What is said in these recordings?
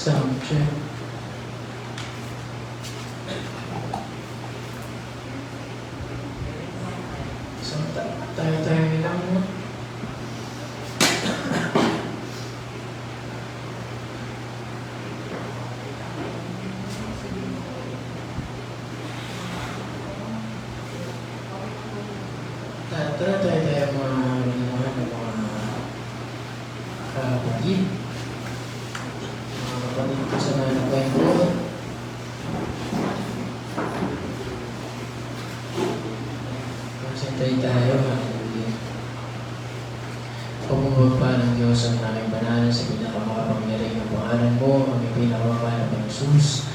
Sound check. So, tayo lang mo. Tayo mga kapatid. Mga kapatid ko sa nanakay ko. Concentrate tayo. Pumubaba ng Diyos ang aming banalan sa pinakamakapangyarihan ng pangalan mo, ang pinakamakala ng Jesus.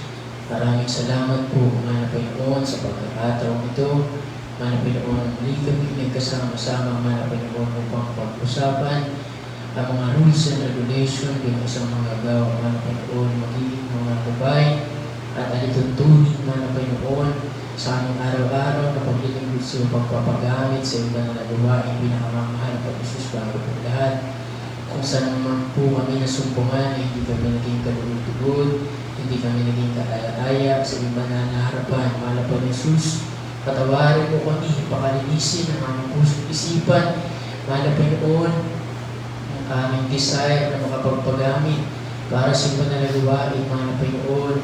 Maraming salamat po, mga Panginoon, sa pagkakataong ito. Mga Panginoon, muli kami nagkasama-sama, mga Panginoon, upang pag-usapan ang mga rules and regulation ng isang mga gawa, mga Panginoon, magiging mga gabay at alituntunin, mga Panginoon, sa aming araw-araw na paglilingkod sa pagpapagamit sa ibang na gawain pinakamamahal ng Jesus bago po lahat. Kung saan naman po kami nasumpungan, hindi kami naging kalugod-tugod, hindi kami naging kaaya-aya sa ibang na harapan, mahal po ng Jesus. Patawarin po kami, pakalinisin ang aming puso't isipan, mahal po noon, ang aming desire na makapagpagamit para sa ibang na gawain, mahal po noon,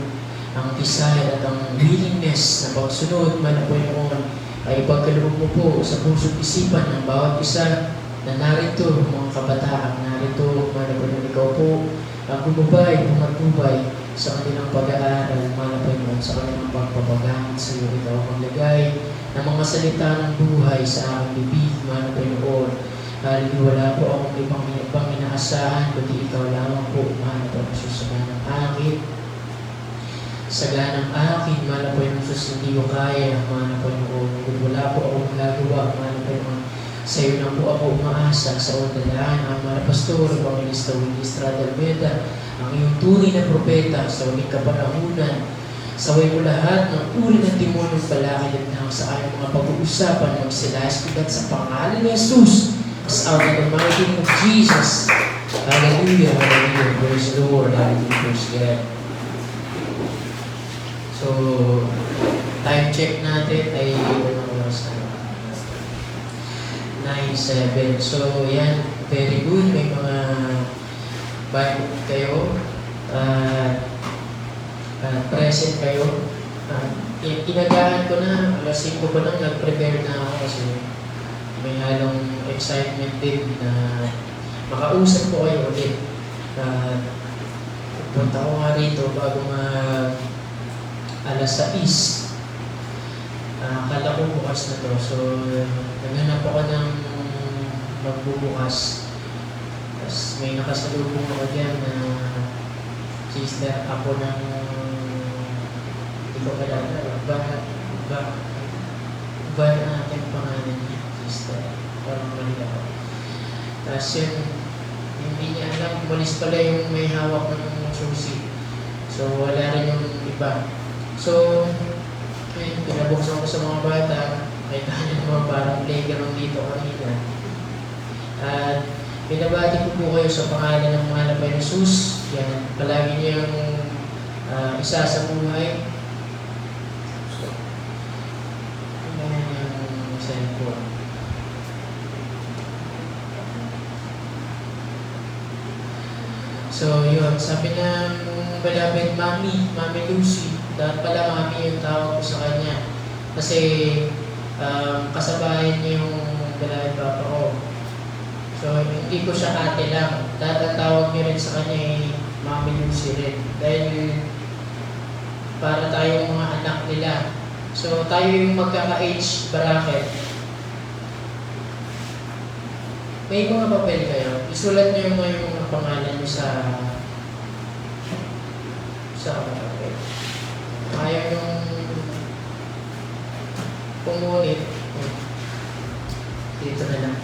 ang desire at ang willingness na pagsunod, mahal po noon, ay ipagkaloob mo po sa puso't isipan ng bawat isa na narito, mga kabataan, narito, mahal po noon, ikaw po, ang gumabay, pumatubay sa kanilang pag-aaral, mahal po noon, sa kanilang pagpapagamit sa iyo, ikaw maglagay ng mga salita ng buhay sa aming bibig, mahal po noon. Wala po akong ibang inaasahan, kundi ikaw lamang po, mahal po Jesus, saganang akin, mahal po yung Jesus, hindi ko kaya, mahal po noon. Wala po akong magagawa, mahal po noon. Sa iyo na po ako umaasa sa undalaan, ang mga pastor, Evangelista Willis Almeida, ang iyong tunay na propeta sa uling kapanahunan. Saway mo lahat ng uri ng demonong balakid at nang sa ayong mga pag-uusapan ng silas kugat sa pangalan ni Jesus. As out of the mighty name of Jesus. Hallelujah, hallelujah. Praise the Lord, hallelujah, praise God. So, time check natin ay anong oras na? 9:07. So, yan. Very good. May mga Bible kayo. Present kayo. Inagahan ko na. Alas 5 ko lang. Nag-prepare na ako kasi may halong excitement din na makausap ko kayo ulit. Punta ko nga rito bago alas 6. Akala ko bukas na to. So, naghanap ako ng magbubukas. Tapos may nakasalubong ako dyan na sister ako ng hindi ko kalala. Ba natin pangalan niya, sister. Parang mali ako. Tapos yun, hindi niya alam, umalis pala yung may hawak ng susi. So, wala rin yung iba. So, pinabuksan ko sa mga bata, may kanya naman parang playground dito kanina. At binabati ko po kayo sa pangalan ng mga napay na Jesus. Yan, palagi niyang isa sa buhay. So, yan yung cellphone. So, yun, sabi ng beloved Mami Lucy, dahil pala Mami yung tawag ko sa kanya. Kasi kasabayan niya yung beloved Papa ko. So, hindi ko siya ate lang. Dahil ang tawag niyo rin sa kanya ay Mami Lucy rin. Dahil para tayong mga anak nila. So, tayo yung magkaka-age bracket. May mga papel kayo. Isulat niyo yung mga pangalan niyo sa papel. Ayaw yung pumunit. Dito na lang.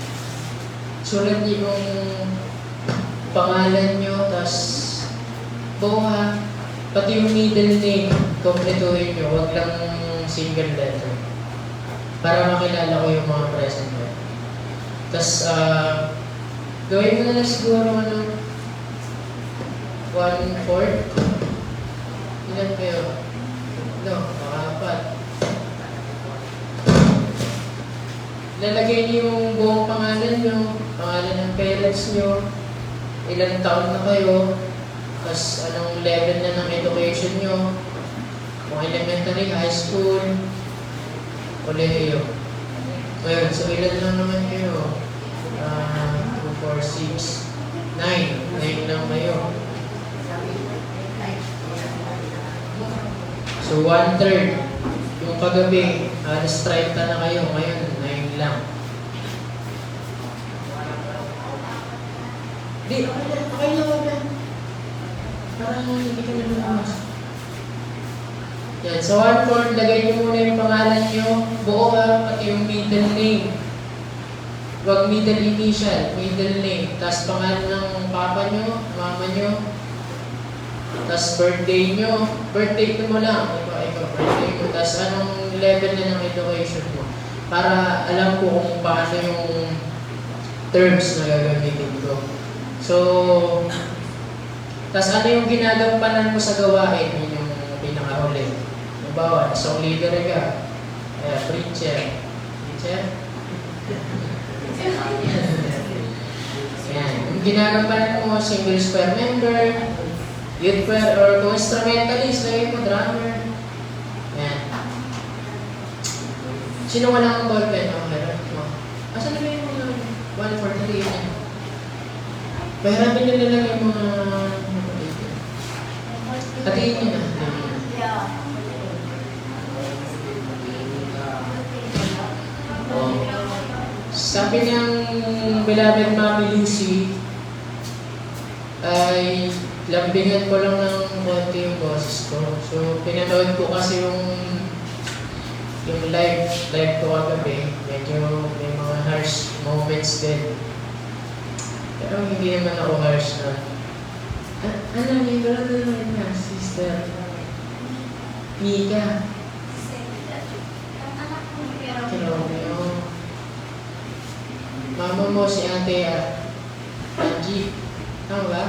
Sulat niyo yung pangalan niyo, tas buha, pati yung middle name, kompletuhin niyo, wag lang single letter. Para makilala ko yung mga present mo. Tas, gawin mo na lang siguro 1/4? Ilan kayo? No, makapat. Lalagay niyo yung buong pangalan niyo, pangalan ng parents niyo, ilang taon na kayo, tapos anong level na ng education niyo, kung elementary, high school, kolehiyo. Ngayon, so ilan lang naman kayo? 2, 4, 6, 9. 9 lang kayo. So 1/3. Yung kagabi, alas 30 na kayo. Ngayon, 9 lang. Di, okay lang. Parang hindi ka na lumamas. Yan, so 1/4, lagay niyo muna yung pangalan niyo, buo pati yung middle name. Huwag middle initial, middle name. Tapos pangalan ng papa niyo, mama niyo. Tapos birthday niyo. Birthday mo lang. Ikaw, birthday mo. Tapos anong level na ng education mo. Para alam ko kung paano yung terms na gagamitin ko. So, tapos ano yung ginagampanan mo sa gawain? Yun yung pinakahuli. Halimbawa, song leader ka. Preacher. Yan. Yung ginagampanan mo, single square member, youth choir, or kung instrumentalist, lagay mo drummer. Yan. Sino walang ballpen? Okay, mo. Asan na yung mga 1/4 yan? Pahiramin nyo na lang yung mga hatiin nyo na. Sabi ng beloved Mami Lucy, ay lambingan ko lang ng konti yung boses ko. So, pinanood ko kasi yung live ko kagabi. Medyo may mga harsh moments din. Pero hindi naman ako harsh na. Ano yung brother na sister? Mika. Mama mo si Ate Angie. Tama ba?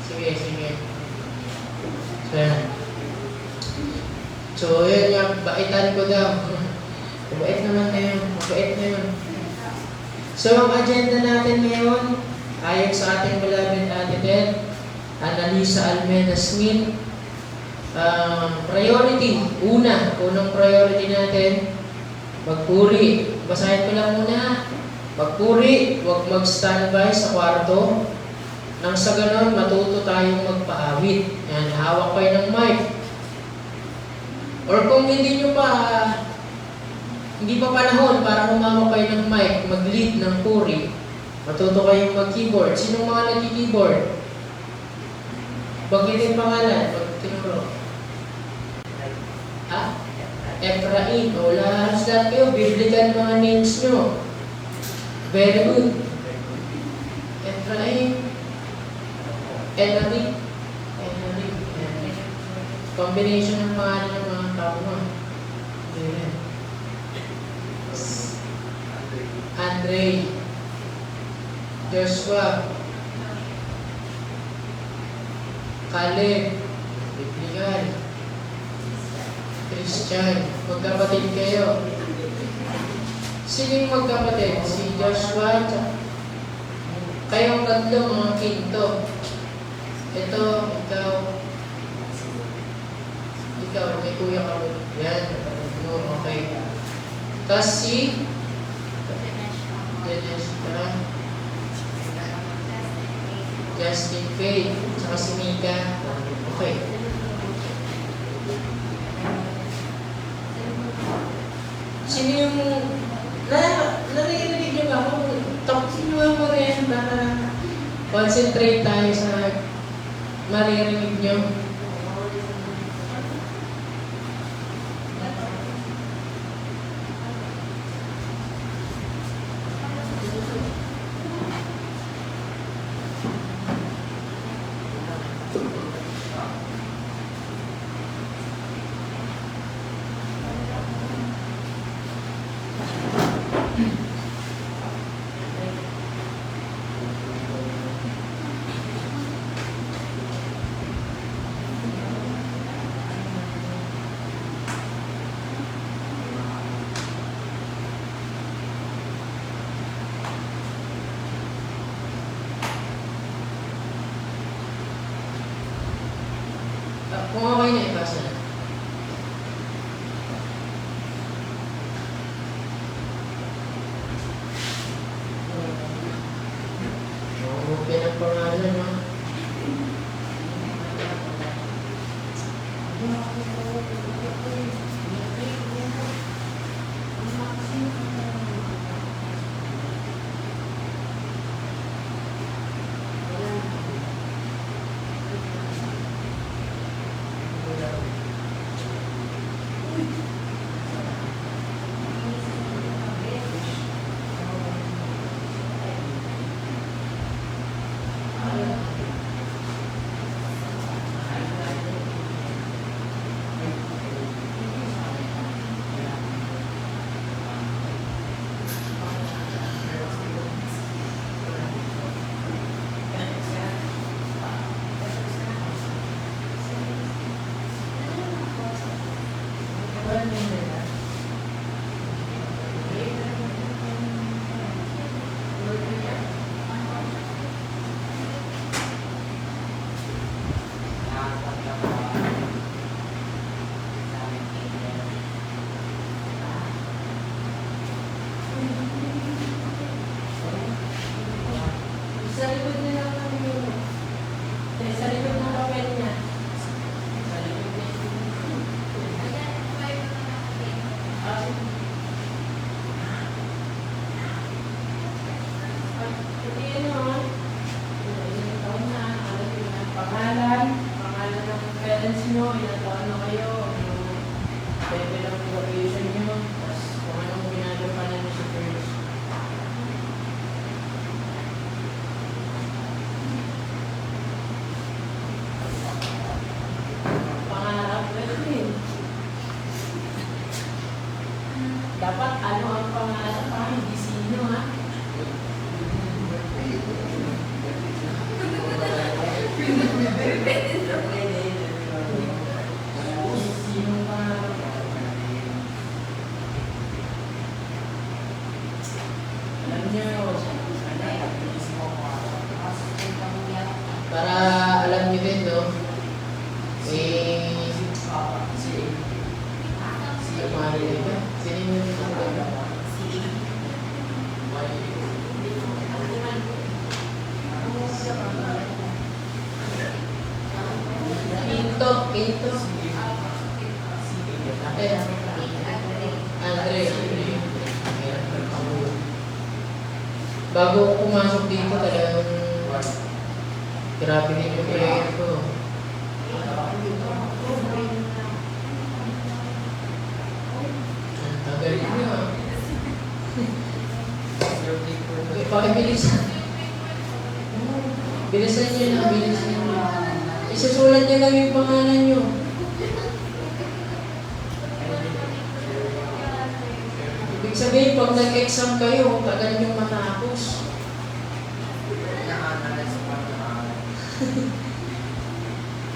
Sige. So, yun nga, baitan ko daw. Mabait naman na yun. Mabait na yun. So, ang agenda natin ngayon, ayon sa ating beloved Ate Ted, Annalisa Almeida Smith, priority. Unang priority natin, magpuri. Basahin ko lang muna. Magpuri, huwag mag-standby sa kwarto. Nang sa ganon, matuto tayong magpaawit. Yan, hawak kayo ng mic. Or kung hindi pa panahon para humawak kayo ng mic, mag-lead ng puri, matuto kayong mag-keyboard. Sinong mga nag-keyboard? Bagitin pangalan, pag tinuro. Efrain. O lahat kayo, biblical mga names nyo. Very good. Efrain. Enric. Combination ng pangalan ng mga tao mo. Andre. Joshua. Caleb. Biblical. Christian. Magkapatid kayo. Sino yung magkapatid? Si Joshua. Kayong tatlo, mga kinto. Ito, ikaw, may kuya ka. Yan. Okay. Tapos si Justin Faye. Tsaka si Mika. Okay. Sino yung narinig nyo ba ako? Talkin nyo mo rin para concentrate tayo sa maririnig nyo. Kung okay na, ipasa na. Okay ang pangalan, ha? Sa likod na lang kami yun. Sa likod ng papel niya. Sa likod niya. Hindi ano, ilang taon na, alam niyo na, pangalan ng parents niyo, ilang taon na kayo, level of graduation niyo, tapos kung anong ginagawa niyo sa first. Dapat ano ang pangalan pa, hindi sino ha? Sino pangalan? Alam niyo, Para alam niyo din, no? Marinig ka? Sino yung Pinto. Andre. Bago ako pumasok dito, talagang grabe din yung prayer ko. Galing niyo. Pakibilisan. Bilisan niyo na, bilisan niyo. Isusulat niyo lang yung pangalan niyo. Ibig sabihin, pag nag-exam kayo, tagal niyong matapos.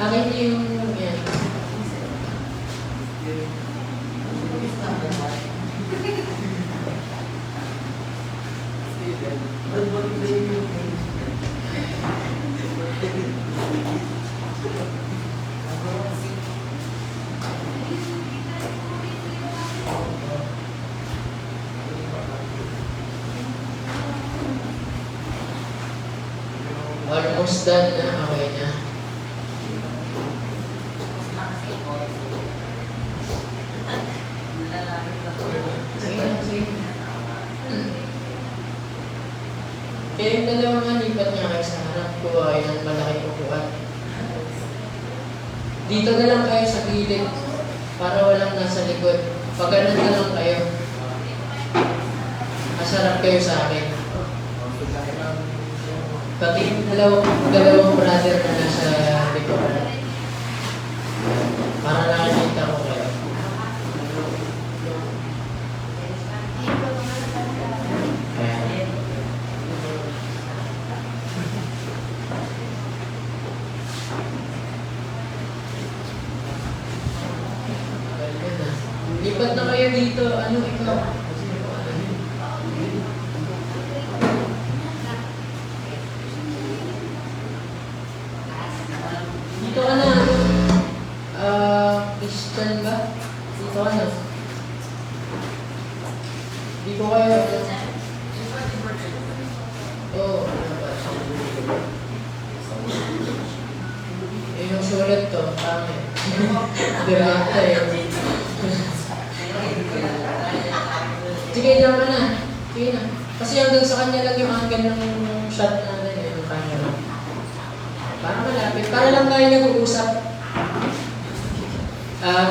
Akin yung yan. Almost done na. Okay na. Kaya yung dalawang lipat niya kayo sa harap ko ay ng malaking upuan. Dito na lang kayo sa gilid para walang nasa likod. Pag ganun na lang kayo, masarap kayo sa akin. Pati yung dalawang brother na nasa likod. Para nakikita ko kayo. Lipat na kayo dito. Ano ikaw? Dito ka na. ulit to. Pangit. Direkta eh. Sige, naman na. Sige na. Kasi hanggang sa kanya lang yung angle ng shot natin eh, yung camera. Para malapit. Para lang tayo nag-uusap.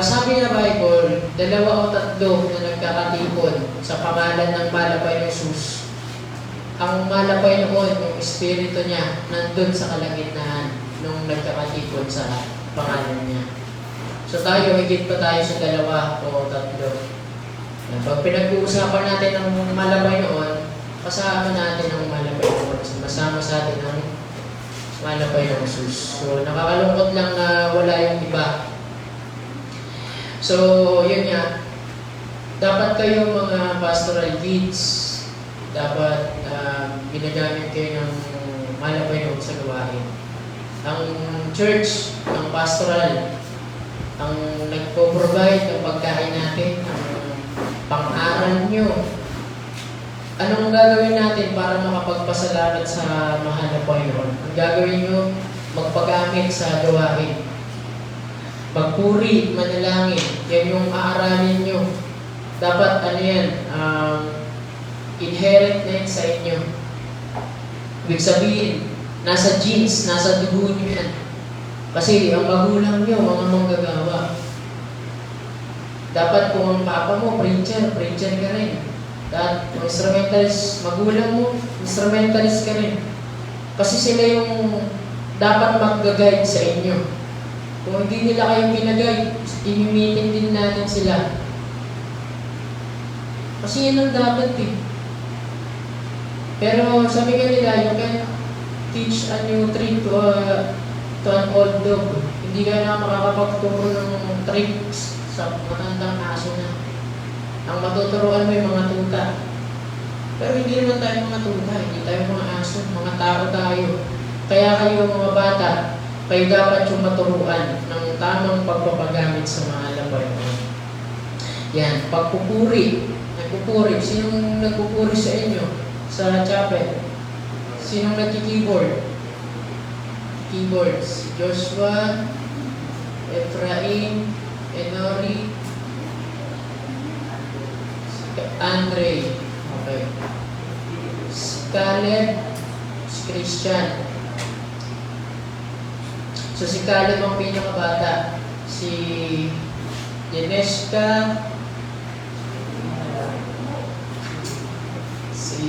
Sabi na Bible, 2 o 3 na nagkakatipon sa pangalan ng malapay ng Jesus. Ang malapay noon, yung espiritu niya, nandun sa kalagitnaan nung nagkakatipon sa pangalan niya. So tayo, higit pa tayo sa 2 o 3. Pag pinag-uusapan natin ang malapay noon, kasama natin ang malapay noon. Masama sa atin ang malapay ng Jesus. So nakakalungkot lang na wala yung iba. So, yun nga. Dapat kayo mga pastoral kids, dapat ginagamit kayo ng malapay noon sa gawain. Ang church, ang pastoral, ang nagpo-provide ng pagkain natin, ang pang-aral nyo. Anong gagawin natin para makapagpasalamat sa mahal na Panginoon? Ang gagawin nyo, magpagamit sa gawain. Magpuri, manalangin, yan yung aaralin nyo. Dapat ano yan, inherent na yan sa inyo. Ibig sabihin, nasa genes, nasa dugo nyo yan. Kasi ang magulang nyo, mga manggagawa. Dapat kung ang papa mo, preacher ka rin. At instrumentalist, magulang mo, instrumentalist ka rin. Kasi sila yung dapat mag-guide sa inyo. Kung hindi nila kayo pinag-guide, imimitin din natin sila. Kasi yun ang dapat eh. Pero sabi nga nila, you can teach a new trick to an old dog. Hindi ka na makakapagturo ng tricks sa matandang aso na. Ang matuturuan mo yung mga tuta. Pero hindi naman tayo mga tuta, hindi tayo mga aso, mga tao tayo. Kaya kayo mga bata, kayo dapat yung maturuan ng tamang pagpapagamit sa mga labay mo. Yan, pagpupuri. Nagpupuri. Sinong nagpupuri sa inyo sa chapel? Sinong nagki-keyboard? Keyboard. Si Joshua, Efrain, Enori, Andre. Okay. Si Caleb, si Christian. So si Caleb ang pinakabata. Si Jeneska, si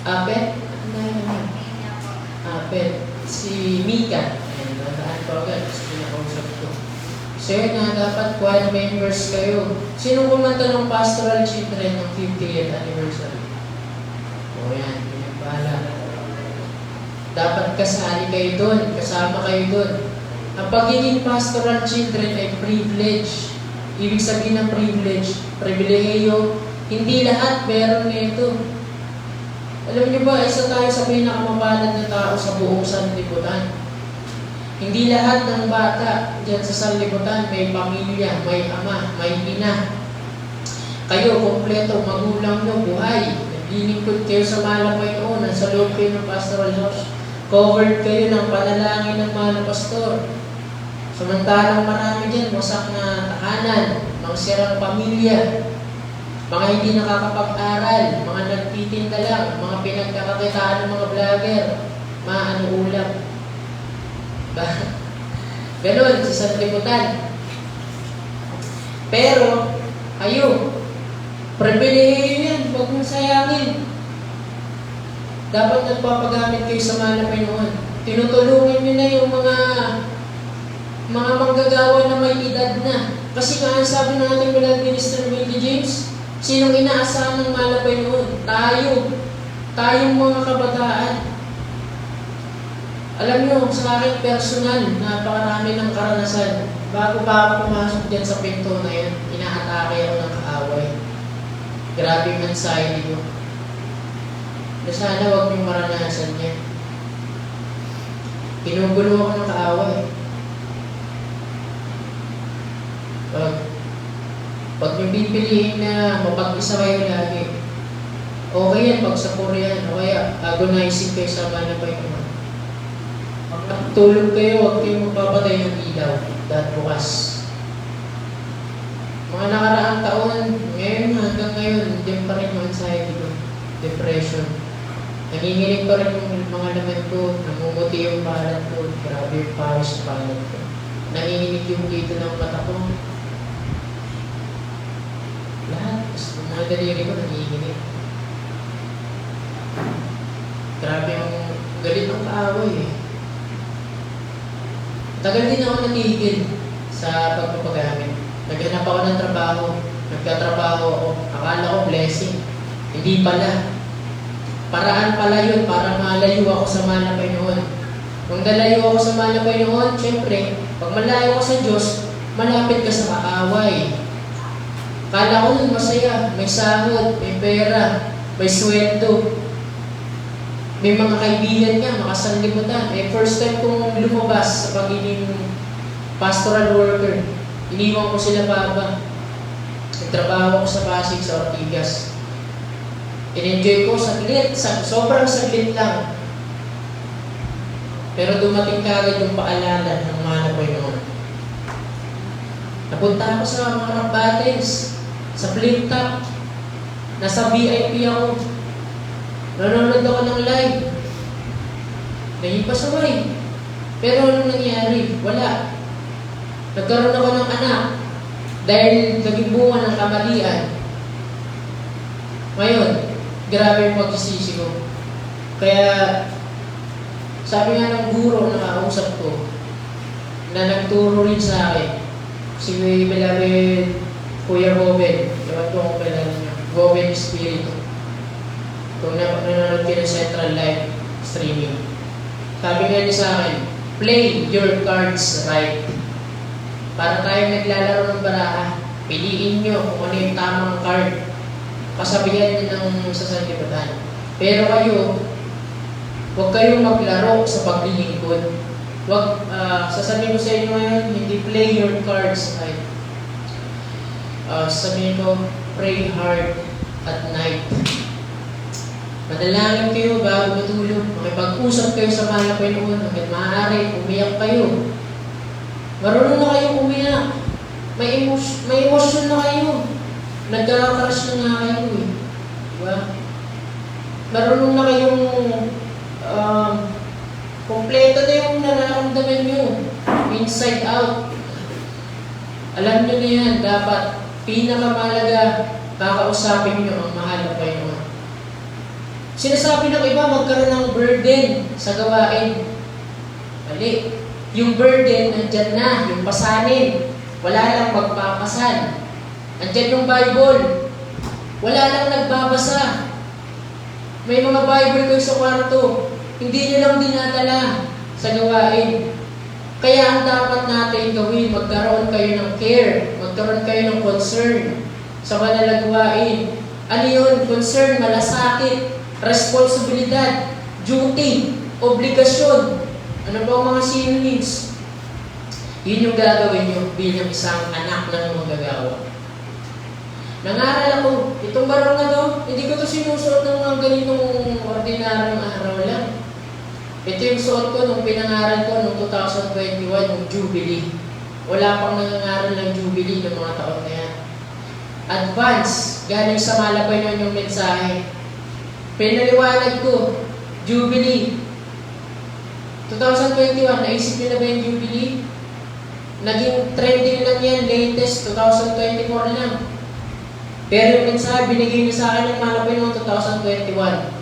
Apet? Apet. Si Mika. Ayan, nataan ko agad. Kasi pinakausap ko. So yun na, dapat choir members kayo. Sino kumanta ng Pastoral Children ng 50th anniversary? O yan, yun yung bahala. Dapat kasali kayo doon, kasama kayo doon. Ang pagiging pastoral children ay privilege. Ibig sabihin ng privilege, pribilehiyo. Hindi lahat meron nito. Alam niyo ba, isa tayo sa pinakamapalad na tao sa buong sanlibutan. Hindi lahat ng bata dyan sa sanlibutan may pamilya, may ama, may ina. Kayo, kompleto, magulang nyo, buhay. Naglilingkod kayo sa malapay noon, nasa loob kayo ng pastoral house. Covered kayo ng panalangin ng mga pastor. Samantalang marami dyan, wasak na tahanan, mga sirang pamilya, mga hindi nakakapag-aral, mga nagtitinda lang, mga pinagkakakitaan ng mga vlogger, mga ano ulam. Ganon, sa sanlibutan. Pero, kayo, pribilehiyo yan, huwag mong sayangin. Dapat nagpapagamit kayo sa malapay noon. Tinutulungan nyo na yung mga manggagawa na may edad na. Kasi nga, ang sabi ng ating Brother Minister Willie James, sinong inaasahan ng malapay noon? Tayo. Tayong mga kabataan. Alam nyo, sa akin personal, napakarami ng karanasan. Bago pa ako pumasok dyan sa pinto na yan, inaatake ako ng kaaway. Grabe yung anxiety ko. Sana huwag niyong maranasan niya. Pinugulo ako ng kaaway. Pag niyong pipiliin na mapag-isa kayo lagi, okay yan pag sa Korean, o kaya agonizing kayo sa malapay naman. Pag natulog kayo, huwag kayong magpapatay ng ilaw. Dahil bukas. Mga nakaraang taon, ngayon hanggang ngayon, hindi pa rin yung anxiety ko. Depression. Nanginginig pa rin yung mga laman ko, namumuti yung palad ko, grabe yung pawis sa palad ko. Nanginginig yung dito ng mata ko. Lahat, yung mga daliri ko nanginginig. Grabe yung galit ng kaaway eh. Tagal din ako natigil sa pagpapagamit. Naghanap ako ng trabaho, nagkatrabaho ako, akala ko blessing. Hindi pala. Paraan pala yun para malayo ako sa mahal na Panginoon. Kung nalayo ako sa mahal na Panginoon, syempre, pag malayo ka sa Diyos, malapit ka sa kaaway. Kala ko nun masaya, may sahod, may pera, may sweldo. May mga kaibigan nga, makasanlibutan. First time kong lumabas sa pagiging pastoral worker. Iniwan ko sila baba. Nagtrabaho ko sa Pasig, sa Ortigas. In-enjoy ko saglit, sobrang saglit lang. Pero dumating kagad yung paalala ng mga Panginoon. Napunta ako sa mga Rambates, sa Flip Top. Nasa VIP ako. Nanonood ako ng live. Nahipasaway. Pero anong nangyari? Wala. Nagkaroon ako ng anak dahil naging bunga ng kamalian. Ngayon, grabe yung pagsisisi ko. Kaya, sabi nga ng guro na nakausap ko, na nagturo rin sa akin, si beloved Kuya Boben, ewan ko kung kailan niya, Boben Espiritu. Kung nanonood kayo ng Central Live streaming. Sabi nga niya sa akin, play your cards right. Para tayo naglalaro ng baraha, piliin nyo kung ano yung tamang card. Kasabihan din ng sasanlibutan. Pero kayo, huwag kayong maglaro sa paglilingkod. Huwag, sasabihin ko sa inyo ngayon, hindi play your cards right. Sasabihin ko, pray hard at night. Madalangin kayo bago matulog. Makipag-usap kayo sa mahal na Panginoon. Hanggang maaari, umiyak kayo. Marunong na kayong umiyak. May emosyon na kayo. Nagkakarash na nga kayo eh. Diba? Marunong na kayong kompleto na yung nararamdaman nyo. Inside out. Alam nyo na yan, dapat pinakamalaga kakausapin nyo ang mahal na Panginoon. Sinasabi ng iba, magkaroon ng burden sa gawain. Mali. Yung burden, andyan na. Yung pasanin. Wala lang magpapasan. Andyan yung Bible. Wala lang nagbabasa. May mga Bible kayo sa kwarto. Hindi nyo lang dinadala sa gawain. Kaya ang dapat natin gawin, magkaroon kayo ng care. Magkaroon kayo ng concern sa manalagwain. Ano yun? Concern, malasakit, responsibilidad, duty, obligasyon. Ano ba ang mga synonyms? Yun yung gagawin nyo bilang isang anak ng magagawa. Nangaral ako, itong barang na to, hindi ko to sinusuot ng mga ganitong ordinaryong araw lang. Ito yung suot ko nung pinangaral ko noong 2021, yung Jubilee. Wala pang nangangaral ng Jubilee ng mga taon na yan. Advance, galing sa malabay nun yung mensahe. Pinaliwanag ko, Jubilee. 2021, naisip nyo na ba yung Jubilee? Naging trending lang yan, latest, 2024 lang. Pero yung mensahe, binigay niya sa akin ng malapit noong 2021.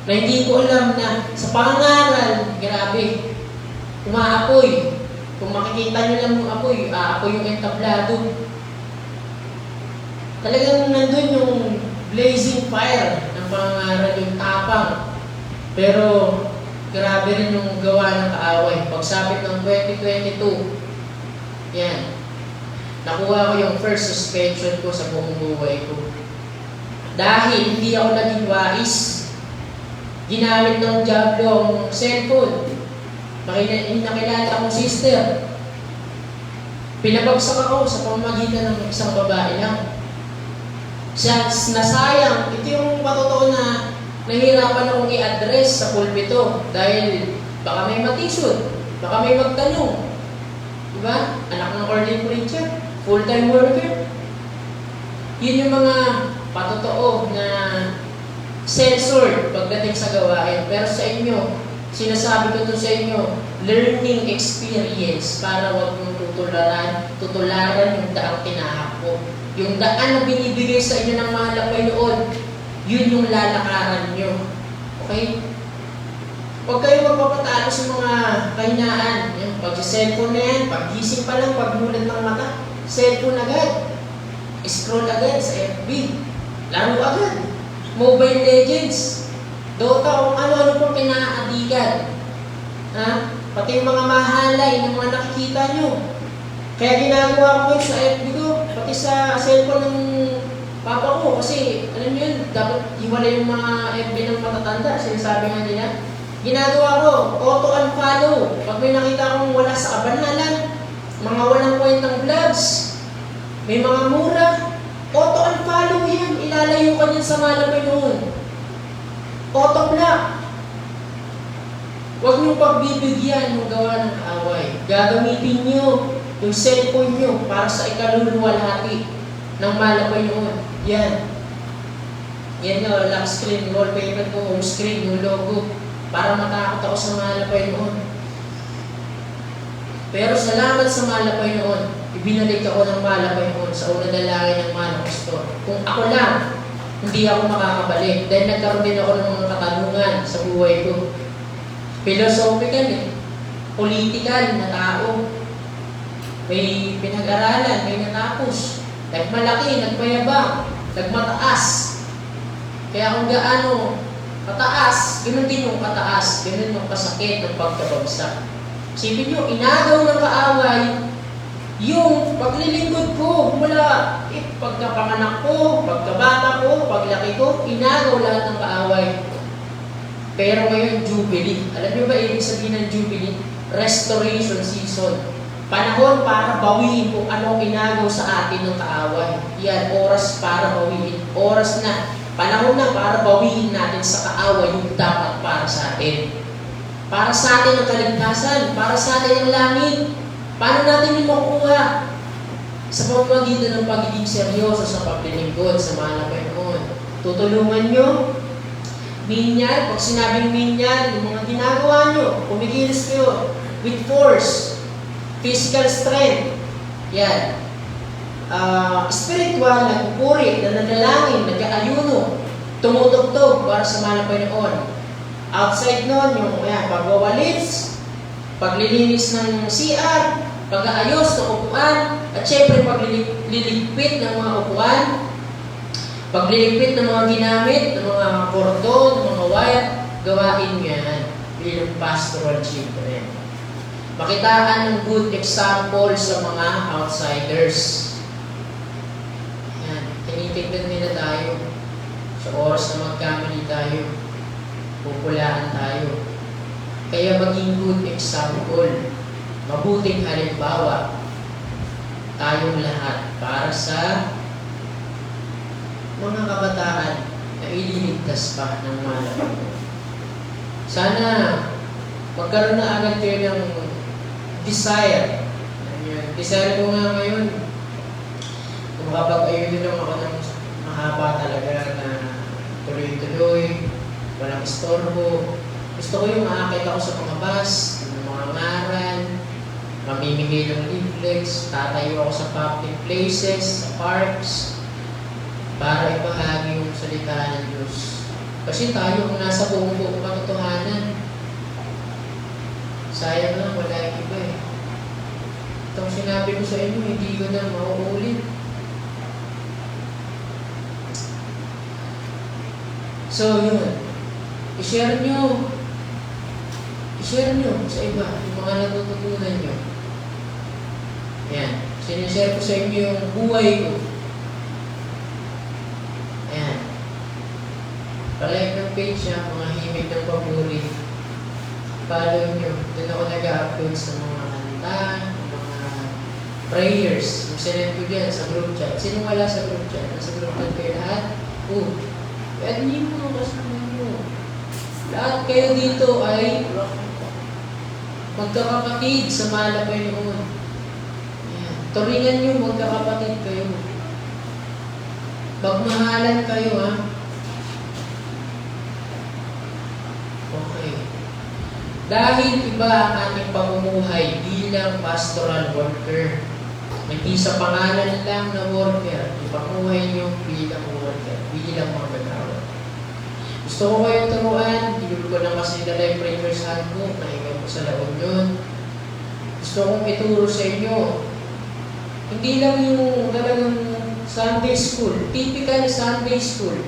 Na hindi ko alam na sa pangaral, grabe, umaapoy. Kung makikita nyo lang yung apoy, aapoy yung entablado. Talagang nandun yung blazing fire ng pangaral, yung tapang. Pero, grabe rin yung gawa ng kaaway. Pagsapit ng 2022, yan. Nakuha ko yung first suspension ko sa buong buhay ko. Dahil hindi ako naging wais. Ginamit ng Diablo ang cellphone. Nakilala akong sister. Pinabagsak ako sa pamamagitan ng isang babae lang. Siya, nasayang. Ito yung patotoo na nahihirapan akong i-address sa pulpito dahil Baka may matisod. Baka may magtanong. Diba? Anak ng ordained preacher. Full-time worker. Yun yung mga patotoo na censored pagdating sa gawain. Pero sa inyo, sinasabi ko to sa inyo, learning experience para wag mong tutularan yung daang tinahakbo. Yung daan na binibigay sa inyo ng mga Panginoon, yun yung lalakaran nyo. Okay? Huwag kayo magpapatalo sa mga kahinaan. Pag-cellphone na yan, pag-gising pa lang, pag-mulat ng mata, cellphone agad. Scroll agad sa FB. Laro agad. Mobile Legends. Dota, kung ano-ano pong pinaadigan. Ha? Pati yung mga mahalay ng mga nakikita nyo. Kaya ginagawa ko yun sa FB ko, pati sa cellphone ng papa ko. Kasi, alam nyo yun, dapat hiwalay yung mga FB ng matatanda. Sinasabi nga nila. Ginagawa ko, auto-unfollow. Pag may nakita akong wala sa kabanalan, mga walang kwentang vlogs, may mga mura, auto-unfollow yan. Ilalayo ka niyan sa malamay noon. Auto-block. Huwag niyong pagbibigyan ng gawa ng away. Gagamitin niyo yung cellphone niyo para sa ikaluluwalhati ng malapay noon. Yan. Yan yung lock screen, wallpaper ko, home screen, yung logo. Para matakot ako sa malapay noon. Pero salamat sa malapay noon, ibinalik ako ng malapay noon sa unang dalangin ng Manong Pastor. Kung ako lang, hindi ako makakabalik. Dahil nagkaroon din ako ng mga katanungan sa buhay ko. Philosophical political na tao. May pinag-aralan, may natapos. Nagmalaki, nagmayabang, nagmataas. Kaya kung gaano kataas, ganoon din yung kataas, ganoon yung kasakit ng pagkabagsak. Sipin nyo, inagaw ng kaaway, yung paglilingkod ko mula pagkapanganak ko, pagkabata ko, paglaki ko, inagaw lahat ng kaaway. Pero ngayon, Jubilee. Alam nyo ba ibig sabihin ng Jubilee? Restoration season. Panahon para bawiin kung anong inagaw sa atin ng kaaway. Yan, oras para bawiin. Oras na. Panahon na para bawiin natin sa kaaway yung dapat para sa atin. Para sa atin ang kaligtasan, para sa atin ang langit. Paano natin yung makukuha? Sa pamamagitan ng pagiging seryoso sa paglilingkod sa mahal na Panginoon. Tutulungan nyo, minyan, pag sinabing minyan, yung mga ginagawa nyo, kumikilos kayo with force, physical strength, yan. Spiritual, nagpupuri, nananalangin, nag-aayuno, tumutugtog para sa mahal na Panginoon. Outside nun, yung pagwawalis, paglilinis ng CR, pag-aayos ng upuan, at syempre pagliligpit ng mga upuan, pagliligpit ng mga ginamit, ng mga kordon, ng mga wire, gawain yan bilang pastoral children. Makitaan ng good example sa mga outsiders. Yan, tinitignan nila tayo. Sa oras na magkamali tayo, pupulaan tayo. Kaya maging good example, mabuting halimbawa, tayong lahat para sa mga kabataan na ililigtas pa ng malam. Sana magkaroon na agad kayo ng desire. Desire ko nga ngayon, kung makapag-ayun lang ako ng mahaba talaga na tuloy-tuloy, walang istorbo. Gusto ko yung maakit ako sa mga bus, ng mga ngaran, mamimigay ng leaflets, tatayo ako sa public places, sa parks, para ibahagi yung salita ng Diyos. Kasi tayo ang nasa buong katotohanan. Sayang lang, wala yung iba eh. Itong sinabi ko sa inyo, hindi ko na mauulit. So yun, i-share nyo sa iba, yung mga natututunan nyo. Ayan, sinishare ko sa inyo yung buhay ko. Ayan. Palike ng page niya, mga himig ng paburi. Follow nyo. Doon ako nag-upload sa mga kanta, mga prayers. Yung sinend ko dyan sa group chat. Sino wala sa group chat? Nasa group chat kayo lahat? Pwede nyo, kasama nyo. Lahat kayo dito ay Magkakapatid, sa mahal na Panginoon. Ayan. Turingan nyo, magkakapatid kayo. Magmahalan kayo, ha? Okay. Dahil iba ang ating pamumuhay bilang pastoral worker. Hindi sa pangalan lang na worker, ipamuhay nyo bilang worker, bilang manggagawa. Gusto ko kayong turuan, hindi ko lang kasi dala yung prayers handbook, nahinga ko sa laon yun. Gusto kong ituro sa inyo. Hindi lang yung talagang Sunday school, typical Sunday school.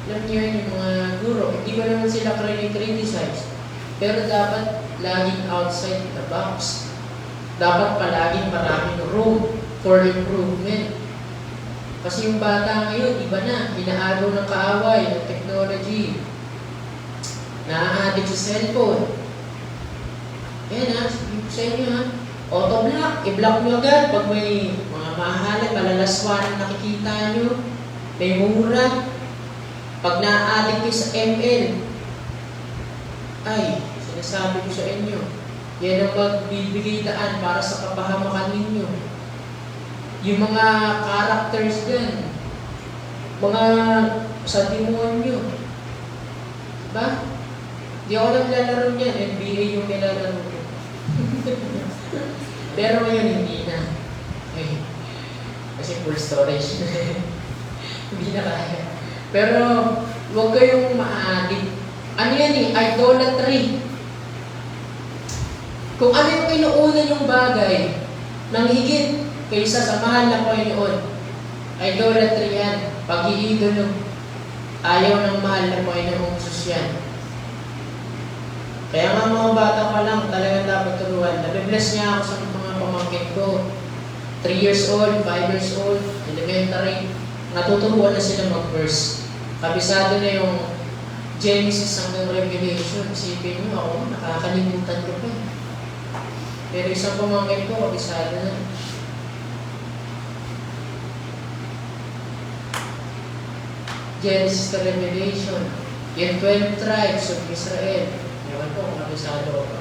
Alam niyo yun, yung mga guro, hindi ko naman sila criticize. Pero dapat laging outside the box. Dapat palaging maraming room for improvement. Kasi yung bata ngayon, iba na, inaagaw ng kaaway, ng technology. Na-addict sa cellphone. Yan ha, sabihin ko sa inyo ha. Auto-block, i-block nyo agad pag may mga mahalan, malalaswan ang nakikita nyo. May mura. Pag na-addict kayo sa ML, ay, sinasabi ko sa inyo, yan ang magbibigay daan para sa kapahamakan ninyo. Yung mga characters dyan, mga sa demonyo. Diba? Di ako naglalaro niyan, NBA yung nilalaro ko. Pero ngayon, hindi na. Okay. Kasi full storage. Hindi na kaya. Pero, huwag kayong ma-addict. Ano yan eh? Idolatry. Kung ano yung inuuna yung bagay, nang higit kaysa sa mahal na Panginoon, idolatry yan. Pag-iidolo. Ayaw ng mahal na Panginoong Jesus yan. Kaya nga mga bata pa lang, talagang dapat turuan. Nabibless niya ako sa mga pamangkin ko. 3 years old, 5 years old, elementary. Natuturuan na sila mag-verse. Kabisado na yung Genesis hanggang Revelation. Isipin nyo ako, nakakalimutan ko pa. Pero isang pamangkin ko, kabisado na. Genesis to Revelation. Yung 12 tribes of Israel. Ewan ko kung kabisado ko pa.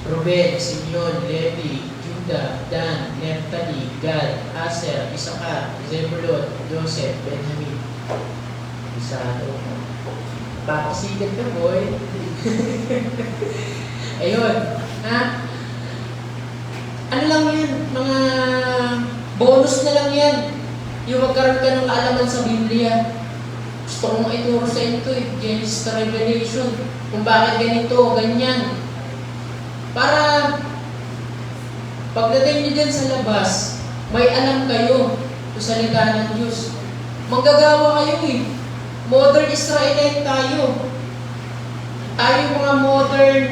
Ruben, Simeon, Levi, Judah, Dan, Naphtali, Gad, Aser, Isaacar, Zebulon, Joseph, Benjamin. Kabisado ko. Pakasigat ka, boy. Ayun. Ha? Ano lang yan? Mga bonus na lang yan. Yung magkaroon ka ng kaalaman sa Biblia. Gusto kong ituro sa ito eh. Genesis to Revelation. Kung bakit ganito, ganyan. Para pagdating nyo dyan sa labas, may alam kayo sa salita ng Diyos. Manggagawa kayo eh. Modern Israelite tayo. Tayo mga modern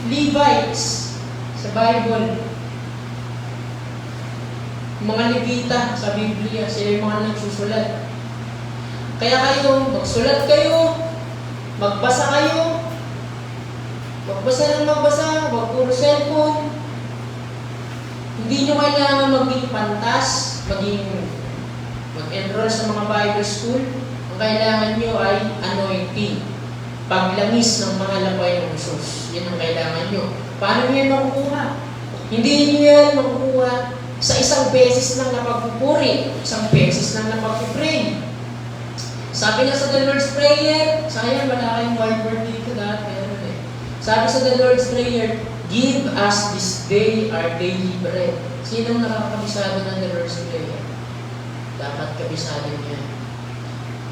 Levites sa Bible. Mga Levita sa Biblia, sila yung mga nagsusulat. Kaya kayo, magsulat kayo, magbasa kayo, magbasa ng magbasa, wag puro cellphone. Hindi nyo kailangan maging pantas, mag-enroll sa mga Bible school. Ang kailangan nyo ay anointing. Paglangis ng mga lapay ng Jesus. Yan ang kailangan nyo. Paano nyo yan makukuha? Hindi nyo yan makukuha sa isang beses lang na pagpupuri, isang beses lang na pagpupray. Sabi na sa The Lord's Prayer, sayang wala kayong whiteboard dito dati. Sabi sa The Lord's Prayer, give us this day our daily bread. Sinong nakakabisado ng The Lord's Prayer? Dapat kabisado niya.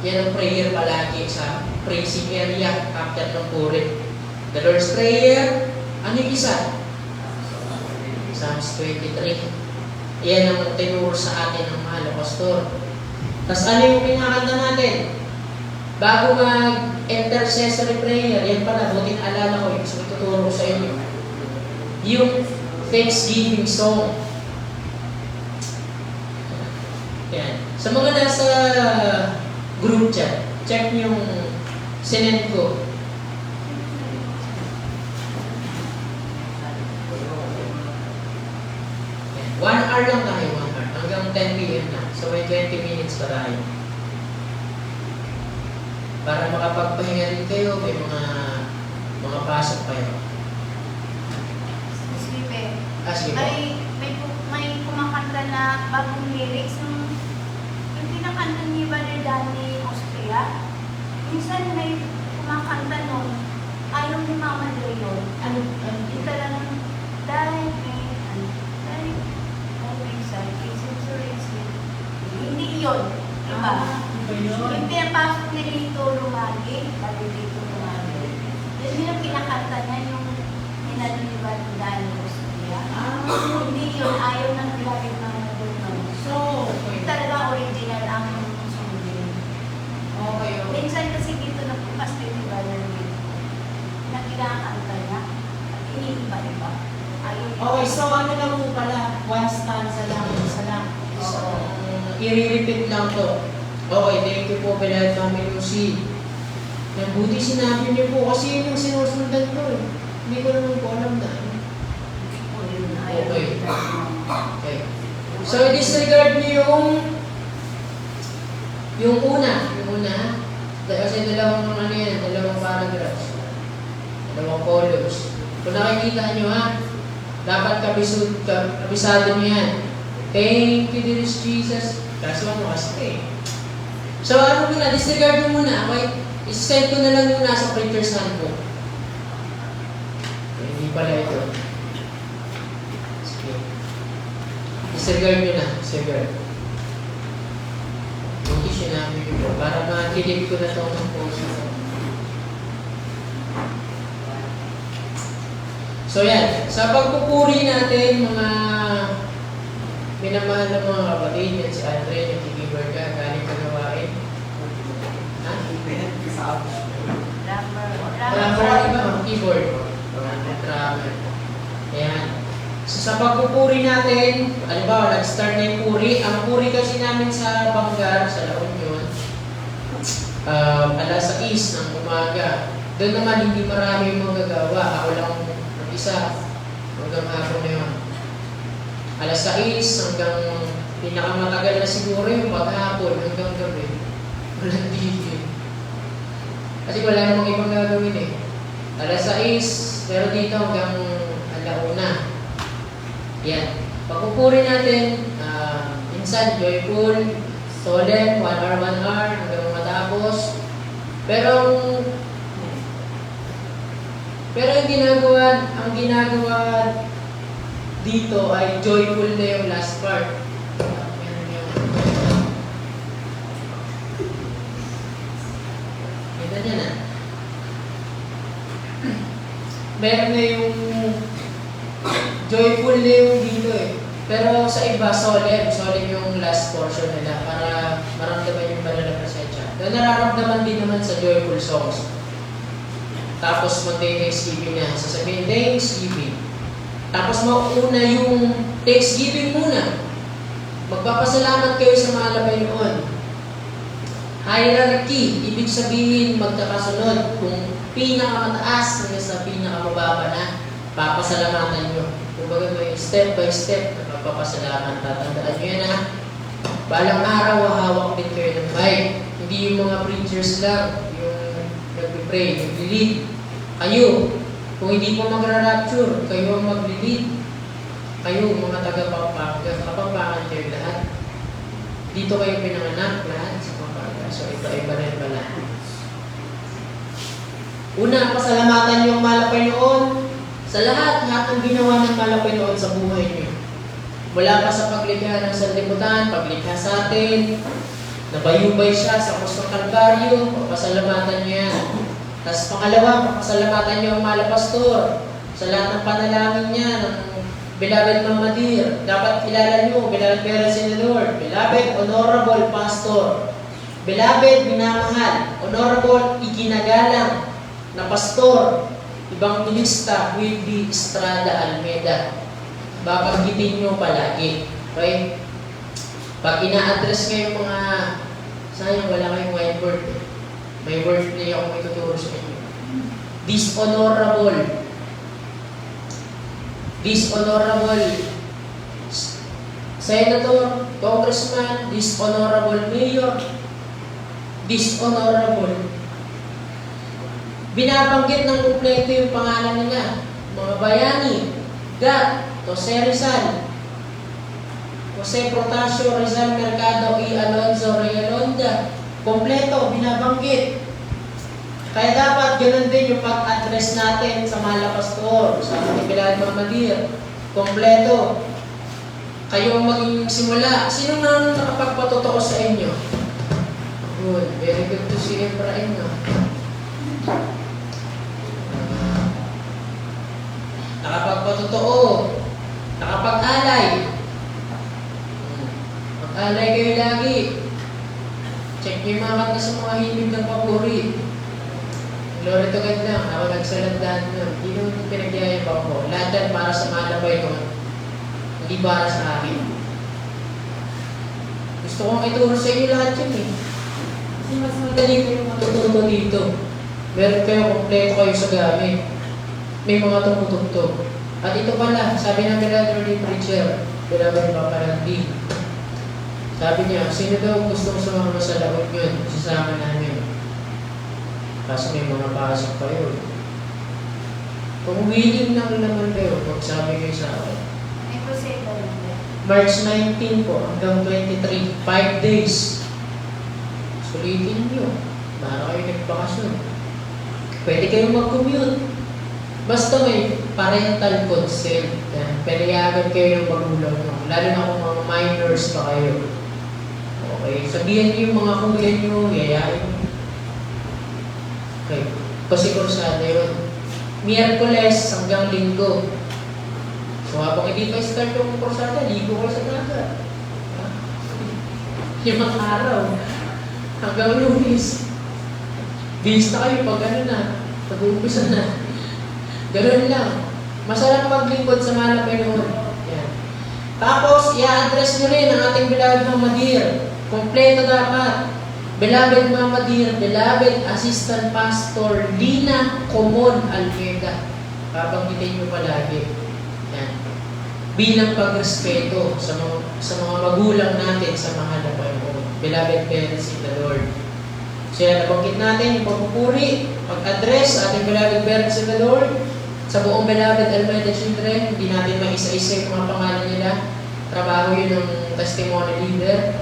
Yan ang prayer palagi sa praising area after ng puri. The Lord's Prayer, ano yung isa? Psalms 23. Yan ang tinuro sa atin ng mahal na pastor. Tapos ano yung pinakanta natin? Bago mag-intercessory prayer, yan pala, buting alala ko, yung gusto ituturo ko sa inyo. Yung Thanksgiving song. Yan. Sa mga nasa group chat, check yung sinend ko. 1 hour lang tayo, 1 hour. Hanggang 10 p.m. na. So may 20 minutes pa tayo. Para makapagpahinga rin kayo, may mga pasok kayo. Swipe. Sige po. May kumakanta na bagong lyrics yung kinakanta ni Brother Danny Austria. Minsan may kumakanta nun, ayaw ni Mama Leon. Yung talagang dahil hindi yun. Diba? Yung pinapasok ni Lito Lumagi, sabi Lito Lumagi, yun yung kinakanta niya, yung ninadiliban ni Danny Austria. Hindi yun, ayaw ng bilagin ng Lito. So, Yung talaga original ang sundin. okay. Minsan kasi dito na po festival na kinakanta niya, at iniiba-iba. Okay, so ano lang po pala, one stanza lang, isa lang. I-repeat lang to. Okay, thank you po pala Mami Lucy. Ang buti sinabi niyo po kasi yun yung sinusundan ko eh. Hindi ko naman po alam na. Okay. Okay. So, disregard niyo yung una. Kasi dalawang ano yan, dalawang paragraphs. Dalawang columns. Kung nakikita niyo ha, dapat kabisado niyo yan. Thank you, dearest Jesus. Kaso ano kasi eh. So, ano muna, disregard mo muna. Okay? Isend ko na lang yung nasa printer's handbook. Okay, hindi pala ito. Sige. Disregard nyo na. Disregard. Yung tissue namin ito. Para ma-delete ko na ito ng post ito. So yan. Sa pagpupuri natin, mga minamahal ng mga kapatid, yan si Andre, yung tigiver ka, galing kagawain. Ha? Drummer, iba, keyboard. Drummer. Ayan. So sa pagpupuri natin, halimbawa, nag-start na yung puri. Ang puri kasi namin sa Bangar, sa La Union, alas 6 ng umaga. Doon naman hindi marami yung magagawa. Ako lang mag-isa. Hanggang hapon na yun. Alas 6 hanggang pinakamatagal na siguro yung paghapon hanggang gabi. Walang tigil. Kasi wala namang ibang gagawin eh. Alas 6, pero dito hanggang alauna. Yan. Pagpupuri natin, minsan joyful, solemn, 1 hour, 1 hour, hanggang matapos. Pero ang ginagawa dito ay joyful na yung last part. Kita niya na. Meron na yung joyful na yung dito eh. Pero sa iba, solemn yung last portion nila para maramdaman yung banal na presensya. Na nararamdaman din naman sa joyful songs. Tapos mag-thanksgiving na. Sasabihin, thanksgiving. Tapos mauuna yung thanksgiving muna. Magpapasalamat kayo sa mga Panginoon. Hierarchy, ibig sabihin magkakasunod. Kung pinakamataas hanggang sa pinakamababa na, papasalamatan nyo. Kumbaga may step by step na magpapasalamat. Tatandaan nyo yan ha. Balang araw, hawak din kayo ng mic. Hindi yung mga preachers lang, yung nagpipray, nag-lead. Kayo, kung hindi po magra-rapture, kayo ang mag-lead. Kayo, mga kapampangan kayo lahat. Dito kayo pinanganak lahat sa Pampanga. So, iba-iba rin pala. Una, pasalamatan yung malapay noon sa lahat ng ginawa ng malapay noon sa buhay niyo. Mula pa sa paglikha ng sanlibutan, paglikha sa atin, nabayubay siya sa krus ng Kalbaryo, pasalamatan niyo yan. Tapos pangalawa, pasalamatan niyo ang malapastor sa lahat ng panalangin niya, ng beloved Mama Dear. Dapat kilala niyo, beloved parents in the Lord, beloved honorable pastor, beloved minamahal, honorable iginagalang na pastor, evangelista Wilby Estrada Almeda. Babanggitin nyo palagi. Okay? Pag ina-address kayo mga, sayang wala kayong whiteboard. May wordplay ako may tuturo sa inyo. Dishonorable senator, congressman, dishonorable mayor, dishonorable. Binabanggit ng kumpleto yung pangalan nila. Mga bayani, Gat, Jose Rizal, Jose Protasio, Rizal Mercado, E. Alonzo, Realonda. Kompleto, binabanggit. Kaya dapat ganun din yung pag-address natin sa Mala Pastor, sa Atibilad Mamadir. Kompleto. Kayo ang maging simula. Sino na nakapagpatotoo sa inyo? Good. Very good to see Efraim, no? Nakapagpatotoo. Nakapag-alay. Mag-alay kayo lagi. Check nyo yung mga kanta sa mga himig ng papuri. Glory to God lang. Ako nagsalandahan nun. Hindi nung pinagyayabang ko. Lahat yan para sa malabay nun. Hindi para sa akin. Gusto kong ituro sa inyo lahat yun eh. Kasi mas madali kayong matututo dito. Meron kayo, kompleto kayo sa gamit. May mga tumutugtog. At ito pala, sabi ng Belador ni Preacher, Belador ni Papa Randy. Sabi niya, sino daw gusto ko sumama sa laot yun? Sasama namin. Kasi may mga pasok kayo. Kung willing lang naman kayo, magsabi kayo sa akin. May crusade ba yun? March 19 po hanggang 23, 5 days. Sulitin nyo. Para kayo nagbakasyon. Pwede kayong mag-commute. Basta may parental consent. Pinayagan kayo ng magulang nyo. Lalo na kung mga minors pa kayo. Okay, sabihan niyo yung mga kuya nyo, yayain nyo. Okay, kasi kursada yun. Miyerkules hanggang Linggo. So habang hindi pa start yung kursada, ligo ko sa dagat. Limang araw. Hanggang Lunes. Bihis na kayo pag ano na, pag-uumpisa na. Ganun lang. Masarap maglingkod sa malapay noon. Yan. Tapos, i-address nyo rin ang ating beloved Mamadir. Kompleto dapat. Beloved Mamadir, beloved Assistant Pastor Lina Comon Almeida. Babanggitin nyo palagi. Yan. Bilang pagrespeto sa mga magulang natin sa mahal na Panginoon. Beloved parents in the Lord. So yan, nabanggit natin yung pagpupuri, pag-address sa ating beloved parents in the Lord. Sa buong beloved Almeida children, hindi natin maisa-isa yung mga pangalan nila. Trabaho yun ng testimony leader.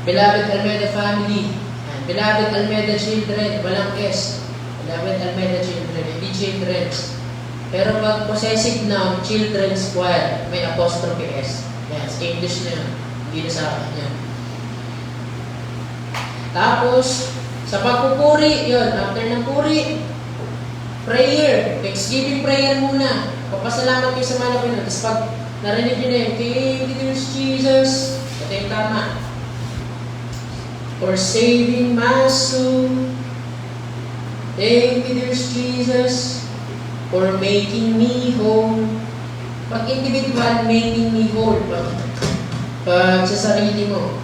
Beloved Almeida family, beloved Almeida children, walang S. Beloved Almeida children, hindi children. Pero pag possessive noun, children's choir, may apostrophe S. Yes, English na yun. Hindi na sa akin yan. Tapos, sa pagpupuri, yun, after ng puri, prayer, Thanksgiving prayer muna. Papasalamat kayo sa mga Pinoy. Tapos pag narinig nyo na yun, thank you, Jesus. Ito yung tama. For saving my soul. Thank you, Jesus. For making me whole. Pag individual, making me whole. Pag sa sarili mo,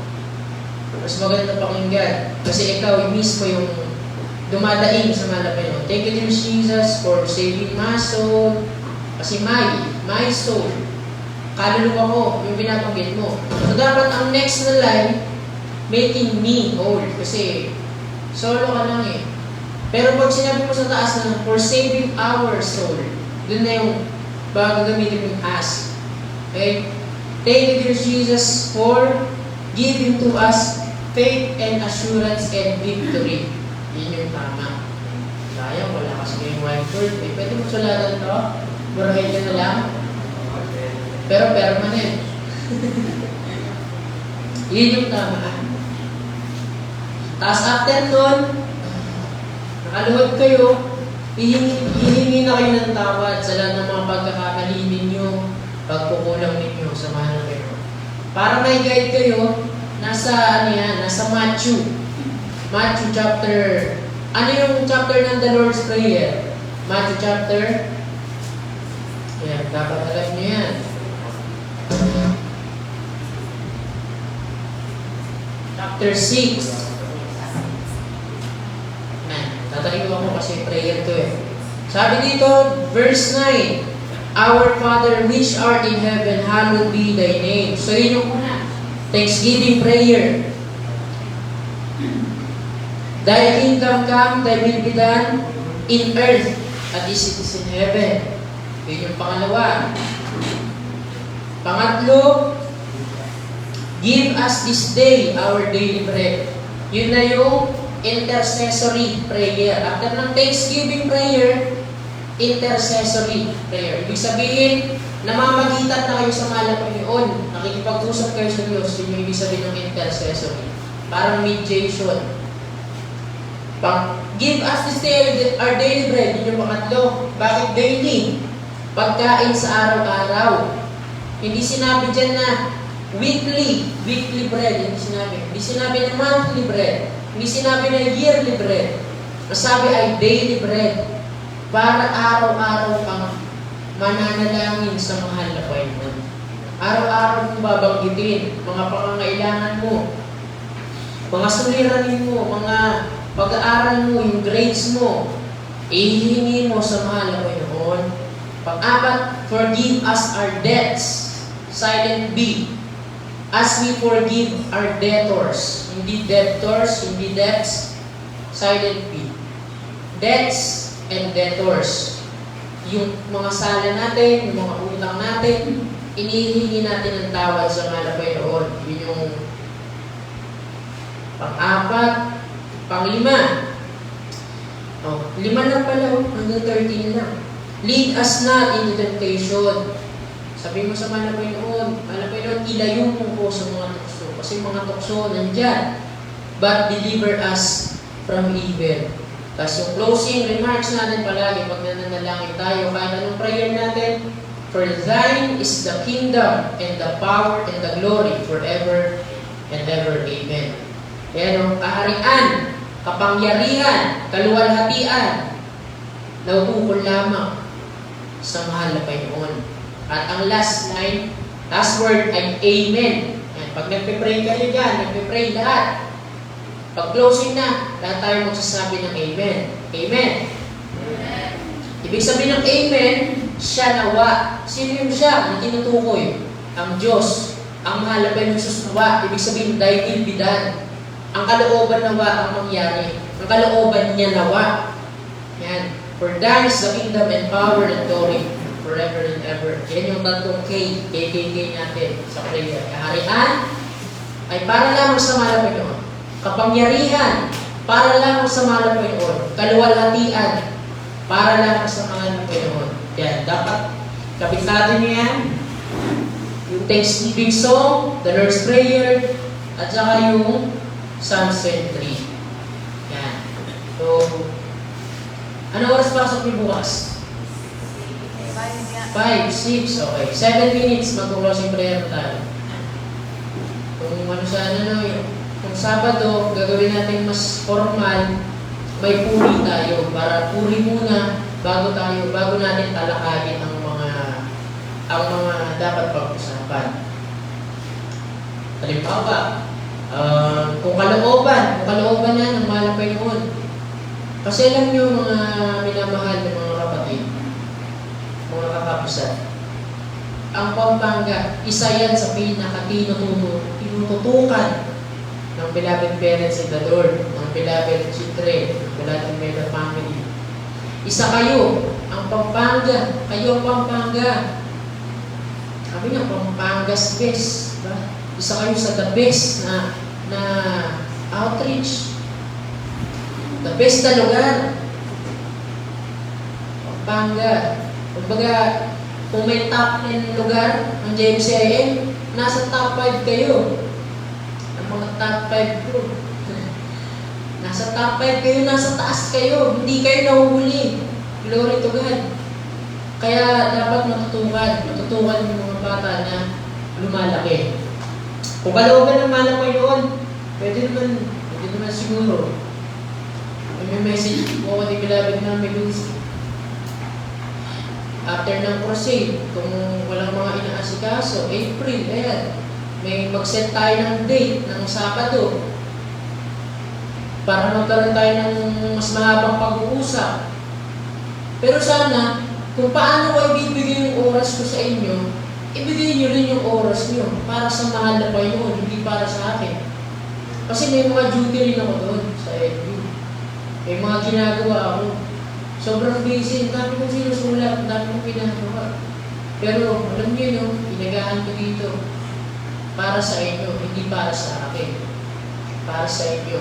mas maganda pakinggan. Kasi ikaw, mismo yung dumadaing sa mga Pinoy. Thank you, Jesus, for saving my soul. Kasi my soul. Kaluluwa ko, yung binabanggit mo. So, dapat ang next na line, making me whole. Kasi, solo ka lang eh. Pero pag sinabi mo sa taas na, for saving our soul, dun na yung bago gamitin yung as. Okay? Thank you, Jesus, for giving to us faith and assurance and victory. Yun yung tama. Sayang, wala kasi yung white word. Eh, pwede mo sulatan to? Burahin ka na lang. Pero permanent. Yun yung tama. Tapos after nun, nakaluhod kayo, hihingi na kayo ng tawad sa lahat ng mga pagkakamali ninyo, pagkukulang ninyo sa mahal kayo. Para may guide kayo, nasa Matthew. Matthew chapter, ano yung chapter ng the Lord's Prayer? Matthew chapter, yan, dapat alam nyo yan. Chapter 6. Tataliw ako kasi prayer to eh. Sabi dito, verse 9, Our Father which art in heaven, hallowed be thy name. So yun yung una. Thanksgiving prayer. Thy kingdom come, thy will be done in earth as it is in heaven. Yun yung pangalawa. Pangatlo, give us this day our daily bread. Yun na yung intercessory prayer. After ng Thanksgiving prayer, intercessory prayer. Ibig sabihin, namamagitan na kayo sa mahal na Panginoon. Nakikipag-usap kayo sa Diyos. Yun yung ibig sabihin ng intercessory. Parang mediation. Give us this day our daily bread. Yun yung pangatlo. Bakit daily? Pagkain sa araw-araw. Hindi sinabi dyan na weekly bread. Hindi sinabi na monthly bread. Hindi sinabi na yearly bread. Masabi ay daily bread. Para araw-araw kang mananalangin sa mahal na Panginoon. Araw-araw mong babanggitin mga pangangailangan mo, mga suliranin mo, mga pag-aaral mo, yung grades mo, ihihingi mo sa mahal na Panginoon. Pang-apat, forgive us our debts. Silent B. As we forgive our debtors. Hindi debtors, hindi debts. Silent B. Debts and debtors. Yung mga sala natin, yung mga utang natin, inihihingi natin ng tawad sa mahal na Panginoon. Yun yung pang-apat. Pang-lima. Lima lang pala, hanggang 13 lang. Lead us not into temptation. Sabi mo sa mahal na Panginoon, ilayo mo po sa mga tukso. Kasi mga tukso nandyan. But deliver us from evil. Tapos yung closing remarks natin palagi pag nananalangin tayo, kahit anong prayer natin, for thine is the kingdom and the power and the glory forever and ever. Amen. Kaya nung kaharian, kapangyarihan, kaluwalhatian, nauukol lamang sa mahal na Panginoon. At ang last line, last word ay Amen. Yan. Pag nagpe-pray kayo dyan, nagpe-pray lahat. Pag closing na, lahat tayo magsasabi ng Amen. Amen. Amen. Ibig sabihin ng Amen, siya nawa. Sino yung siya? Ang tinutukoy? Ang Diyos. Ang mahal na Panginoon Jesus nawa. Ibig sabihin, thy will be done. Ang kalooban nawa ang mangyari. Ang kalooban niya nawa. Yan. For thine is the kingdom and power and glory forever and ever. Yan yung tatlong KKK natin sa prayer. Kaharian ay para lamang sa mahal na Panginoon. Kapangyarihan, para lang sa mahal na Panginoon. Kaluwalhatian, para lang sa mahal na Panginoon. Yan, dapat kabitado niyo yan. Yung Thanksgiving song, the Lord's Prayer, at saka yung Psalm 23. Yan. So, ano oras pasok niyo bukas? 5, 6, okay. 7 minutes, mag-closing prayer tayo. Kung ano sana, kung Sabado, gagawin natin mas formal, may puri tayo. Para puri muna bago natin talakayin ang mga dapat pag-usapan. Halimbawa, kung kalooban na ng mahal na Panginoon. Kasi alam nyo mga minamahal ng mga kapatid, mga kakapusan, ang Pampanga, isa yan sa pinaka-tinututukan ng beloved parents in the Lord, ng beloved children, ng beloved mega family. Isa kayo, ang Pampanga, kayo ang Pampanga. Sabi niya, Pampanga's best. Diba? Isa kayo sa the best na outreach. The best na lugar. Pampanga. Kumbaga, kung may top 10 lugar ng JMCIM, nasa top 5 kayo. Mga top 5 ko. Nasa top 5 kayo, nasa taas kayo. Hindi kayo nahuhuli. Glory to God. Kaya dapat matutukan yung mga bata na lumalaki. Kung kalooban ng mahal na Panginoon, pwede naman siguro. May message po ni beloved na Medusa. After ng crusade, kung walang mga inaasikaso, April, ayan. May mag-set tayo ng date ng Sabado para magkaroon tayo ng mas mahabang pag-uusap. Pero sana, kung paano ko ibibigay yung oras ko sa inyo, ibigay nyo rin yung oras nyo para sa mahal na Panginoon, hindi para sa akin. Kasi may mga duty rin ako doon sa LU. May mga ginagawa ako. Sobrang busy, ang dami kong sinusulat, ang dami kong pinagawa. Pero alam niyo no, inagahan ko dito para sa inyo, hindi para sa akin. Para sa inyo.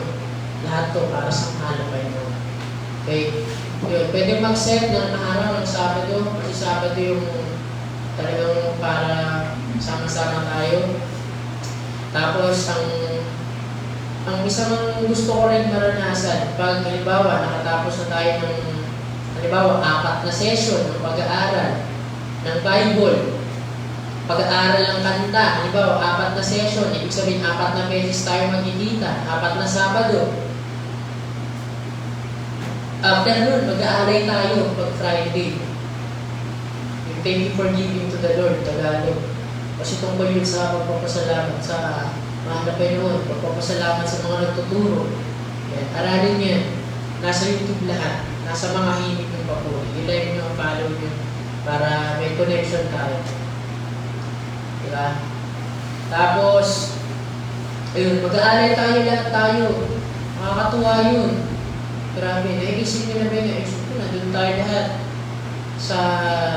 Lahat to para sa halapan nyo. Okay? Yun, pwede mag-set ng araw ng Sabado, kasi Sabado yung talagang para sama-sama tayo. Tapos, ang isang gusto ko rin maranasan, pag halimbawa, nakatapos na tayo ng, halimbawa, 4 na session ng pag-aaral ng Bible, pag-aaral ng kanta, halimbawa, 4 na session, ibig sabihin, 4 na beses tayo magkikita, 4 na Sabado. After nun, mag-aalay tayo pag Friday. Yung thank you for giving to the Lord, Tagalog. Kasi tungkol yun sa pagpapasalamat sa mga Panginoon, pagpapasalamat sa mga nagtuturo. Yan, aralin yan. Nasa YouTube lahat. Nasa mga himig ng papuri. I-like nyo, follow nyo para may connection tayo. Diba? Tapos, ayun, mag-aalay tayo lahat tayo. Makakatuwa yun. Grabe, naisip nyo na ba yung naisip ko na doon tayo lahat sa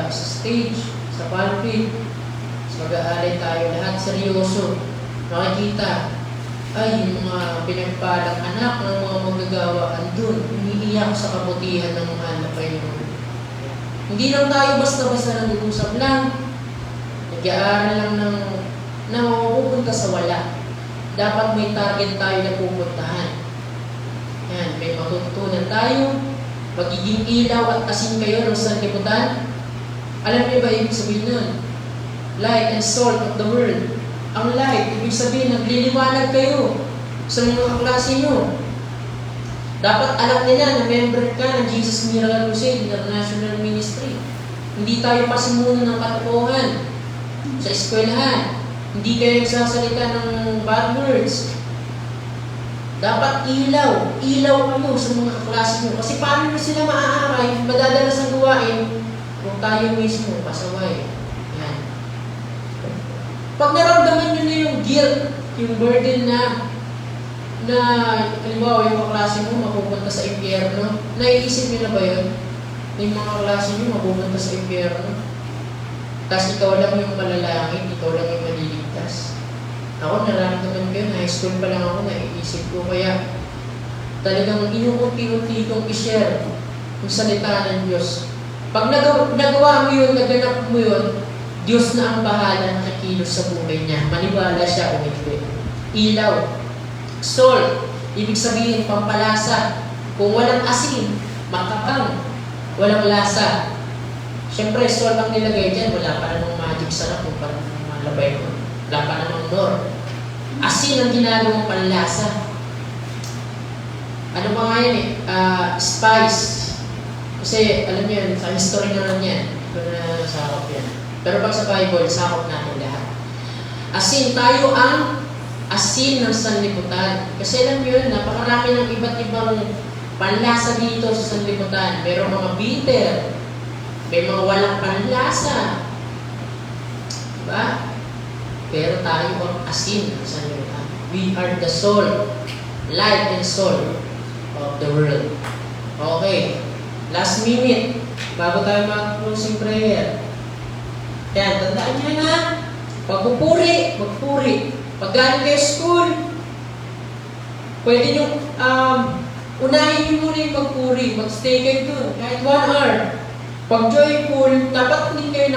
stage, sa pulpit. Mag-aalay tayo lahat seryoso. Makikita, ay, yung mga pinagpalang anak ng mga magagawa andun, umiiyak sa kabutihan ng mga anak kayo. Hindi lang tayo basta-basta nag-uusap lang. Nag-aaral lang na mapupunta sa wala. Dapat may target tayo na pupuntahan. Yan, may matutunan tayo. Magiging ilaw at asin kayo ng sanlibutan. Alam niyo ba ibig sabihin nun? Light and salt of the world. Ang light, ibig sabihin, nagliliwanag kayo sa mga kaklase nyo. Dapat alam nila na member ka ng Jesus Miracle Crusade International Ministry. Hindi tayo pasimuno ng katotohanan sa eskwelahan. Hindi kayo nagsasalita ng bad words. Dapat ilaw kayo sa mga kaklase nyo. Kasi paano na sila maaaray, madadala sa gawain kung tayo mismo pasaway. Pag naramdaman nyo na yung guilt, yung burden na halimbawa yung kaklase mo mapupunta sa impyerno, naiisip nyo na ba yun? Yung mga kaklase nyo mapupunta sa impyerno. Tapos ikaw lang yung malalangin, ikaw lang yung maliligtas. Ako, nararamdaman ko yun, high school pa lang ako, naiisip ko. Kaya talagang inuunti-unti kong i-share yung salita ng Diyos. Pag nagawa mo yun, naganap mo yun, Diyos na ang bahala nakikilos sa buhay niya. Maniwala siya o hindi. Ilaw. Salt. Ibig sabihin, pampalasa. Kung walang asin, makapang. Walang lasa. Siyempre, salt ang nilagay dyan. Wala pa namang magic sarap kung parang malabay mo. Wala pa namang nor. Asin ang ginagawang panlasa. Ano ba nga yan spice. Kasi, alam niyo yan, sa history naman yan. Ito na sakop yan. Pero pag sa Bible, sakop natin lahat. Asin, tayo ang asin ng sanlibutan. Kasi alam nyo yun, napakarami ng iba't ibang panlasa dito sa sanlibutan. Merong mga bitter, may mga walang panlasa. Diba? Pero tayo ang asin ng sanlibutan. We are the salt, light and salt of the world. Okay, last minute, bago tayo mag-closing prayer. Yan, tandaan nyo na, magpupuri. Pag galing kayo school, pwede nyo, unahin nyo muna yung magpuri. Mag-stay kayo dun, kahit 1 hour. Pag joyful, dapat hindi kayo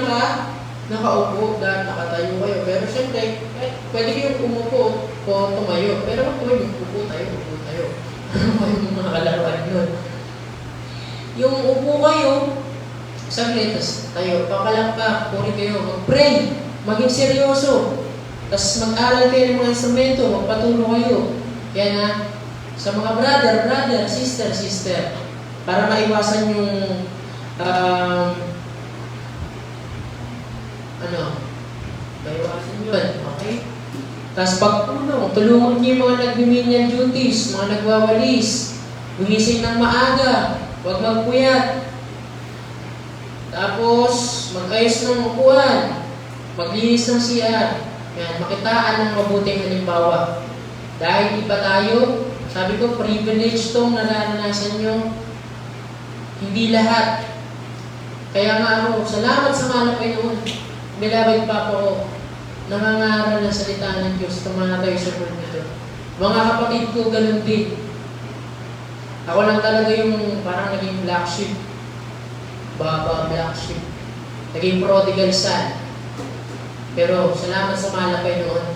nakaupo dahil nakatayo kayo. Pero syempre, pwede kayong umupo o tumayo. Pero kung tumayo, upo tayo. Ano yung mga kalaruan yun? Yung upo kayo, saglit, tas tayo, pakalangka, puri kayo, mag-pray, maging seryoso. Tapos mag-aral kayo ng mga instrumento, magpatuloy kayo. Yan na, sa mga brother, sister, para maiwasan yung, maiwasan yun, okay? Tapos pag tulungan niyo yung mga nag-menial duties, mga nagwawalis, gumising ng maaga, huwag magpuyat. Tapos, mag-ayos ng upuan, maglinis ng CR, yan, makitaan ng mabuting halimbawa. Dahil iba tayo, sabi ko, privilege itong nararanasan nyo. Hindi lahat. Kaya nga ako, salamat sa mahal na Panginoon. Beloved Papa ko, nangangaral ng salita ng Diyos, tumatay sa word nito. Mga kapatid ko, ganun din. Ako lang talaga yung parang naging black sheep. Baba black sheep. Naging prodigal son. Pero salamat sa mahal na Panginoon,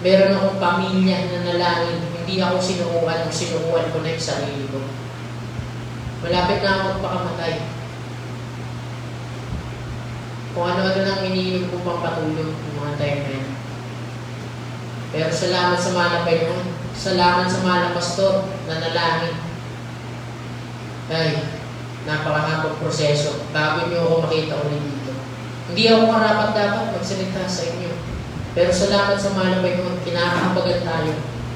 meron akong pamilya na nalangin. Hindi ako sinukuhan ko na yung sarili ko. Malapit na ako magpakamatay. Kung ano-ano nang iniinom kong pampatulog ng mga time na yan. Pero salamat sa mahal na Panginoon. Salamat sa mahal na pastor na nalangin. Ay, napakahabang proseso. Bago niyo ako makita ulit dito. Hindi ako karapat-dapat magsalita sa inyo. Pero salamat sa mahal na Panginoon. Kinakahabagan tayo.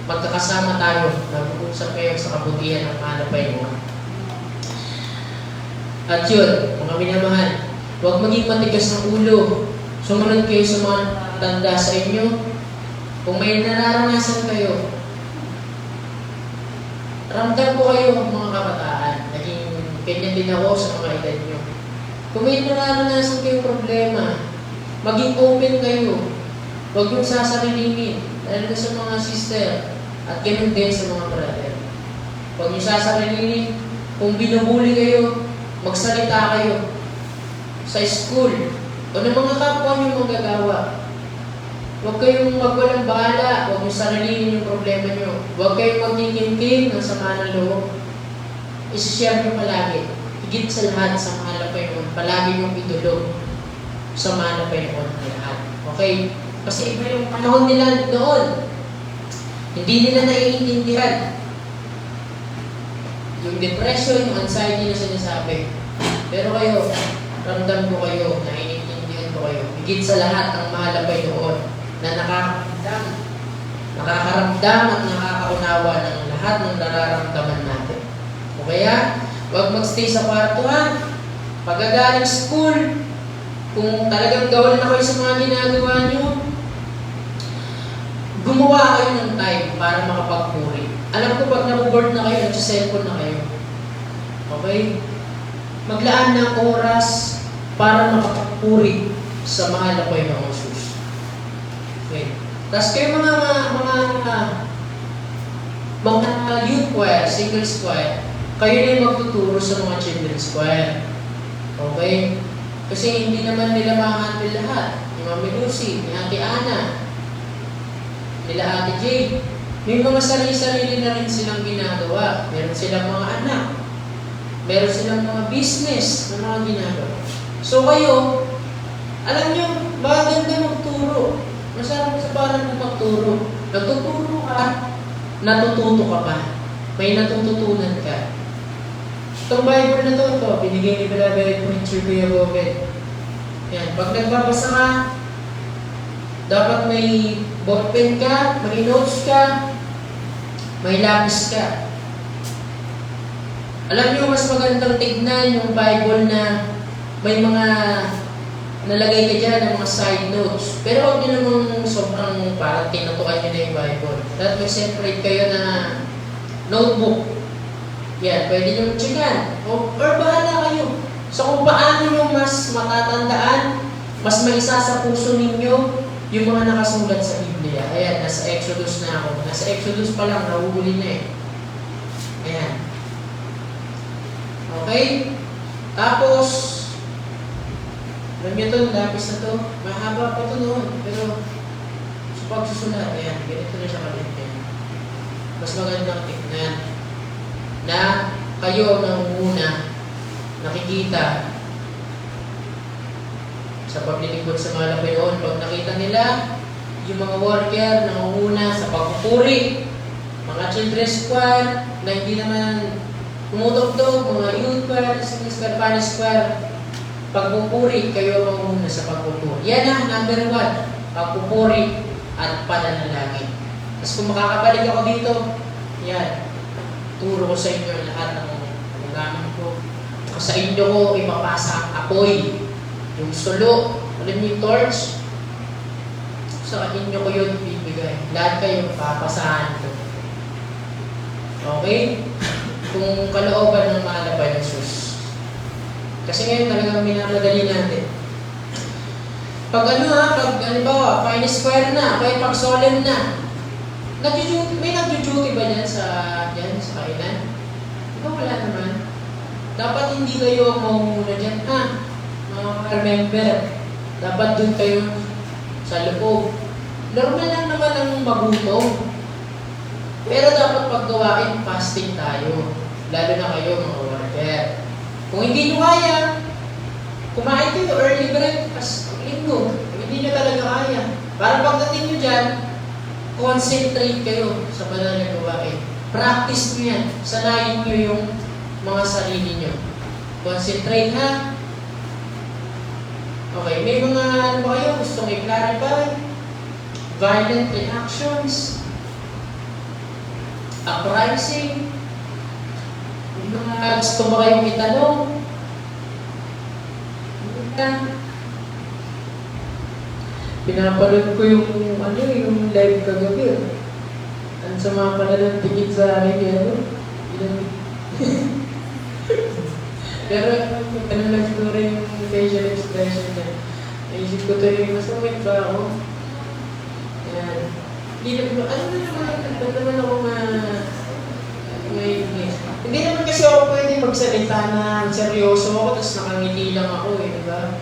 Magkakasama tayo. Nag-uusap kayo sa kabutihan ng mahal na Panginoon. At yun, mga minamahal, huwag maging matigas ng ulo. Sumunod kayo sa mga tanda sa inyo. Kung may nararanasan kayo, ramdam ko kayo mga kabataan. Naging ganyan din ako sa mga edad nyo. Kung may nararanasan kayong problema, maging open kayo. Huwag yung sasarilinin. Dahil sa mga sister at ganun din sa mga brother. Huwag yung sasarilinin. Kung binubuli kayo, magsalita kayo sa school o ng mga kapwa nyo magagawa. Huwag kayong magwalang bahala. Huwag yung sarilinin yung problema nyo. Huwag kayong magkikimkim ng sama ng loob. Isishare nyo palagi. Higit sa lahat sa mahal na Panginoon. Palagi yung idulog sa mahal na Panginoon na lahat. Okay? Kasi iba yung panahon nila noon. Hindi nila naiintindihan yung depression, yung anxiety na sinasabi. Pero kayo, ramdam ko kayo, naiintindihan ko kayo. Higit sa lahat, ang mahal na Panginoon na nakakaramdam at nakakaunawa ng lahat ng nararamdaman natin. O kaya, huwag magstay sa kwarto ha. Pagkagaling school, kung talagang gawin na kayo sa mga ginagawa nyo, gumawa kayo ng time para makapagpuri. Alam ko pag naboboard na kayo, nagsa-cellphone na kayo. Okay? Maglaan ng oras para makapagpuri sa mahal na Panginoong Jesus. Okay. Tapos kayo mga youth choir, singles choir, kayo na yung magtuturo sa mga children's choir. Okay? Kasi hindi naman nila makahandle lahat. Ni Mami Lucy, ni Ate Ana, nila Ate Jade. May mga sarili-sarili na rin silang ginagawa. Meron silang mga anak. Meron silang mga business na mga ginagawa. So kayo, alam nyo, maganda magturo. Masarap sa parang magturo. Natuturo ka, natututo ka pa. May natututunan ka. Itong Bible na ito, binigay ni Beloved Preacher Kuya Robert. Yan, pag nagbabasa ka, dapat may ballpen ka, may notes ka, may lapis ka. Alam niyo, mas magandang tignan yung Bible na may mga nalagay ka dyan ng mga side notes. Pero huwag niyo namang sobrang parang tinutukan niyo na yung Bible. Dapat may separate kayo na notebook. Yan, pwede niyo checkan. Or bahala kayo. So kung paano niyo mas matatandaan, mas maisa sa puso ninyo yung mga nakasulat sa Biblia. Ayan, nasa Exodus na ako. Nasa Exodus pa lang, nahuhuli na eh. Ayan. Okay? Tapos, alam nyo ito, lapis na ito. Mahaba pa ito noon. Pero, sa pagsusulat, ayan, ganito na siya kalit. Mas magandang tignan na kayo nang una nakikita sa paglilingkod sa mga Panginoon. Pag nakita nila yung mga worker nangunguna sa pagpupuri, mga children's choir na hindi naman tumutugtog, mga youth choir, Spanish choir, pagpupuri, kayo mangunguna sa pagpupuri. Yan ang number 1, pagpupuri at pananalangin. Tapos kung makakabalik ako dito, yan, turo ko sa inyo lahat ng gamit ko. Sa inyo ko ipapasa ang apoy, yung sulo, alam niyo yung torch, sa inyo ko yun bibigay. Lahat kayo papasahan ko. Okay? Kung kalooban ng mahal na Jesus. Kasi ngayon talagang minamadali natin. Pag halimbawa, fine square na, kaya pag solemn na, may nag-duty ba dyan sa kainan? Ikaw wala naman. Dapat hindi kayo maumuna dyan, mga member. Dapat dun kayo sa loob. Normal lang naman ang magutom. Pero dapat paggawain, fasting tayo. Lalo na kayo, mga worker. Kung hindi nyo kaya, kumain kayo early breakfast, linggo. Kung hindi nyo talaga kaya. Para pagdating nyo dyan, concentrate kayo sa banal na gawain. Practice nyo yan. Sanayin nyo yung mga sarili nyo. Concentrate, ha? Okay, may mga ano ba kayo gustong i-clarify? Violent reactions, uprising, may mga gusto ba kayong itanong? Pinapanood ko yung live kagabi. Ang sama pala ng tingin sa akin, Pero ano lang siguro yung facial expression niya. Naisip ko to yung masamit ba ako? Yan. Ba't naman ako hindi naman kasi ako pwede magsalita na seryoso ako tapos nakangiti lang ako di ba?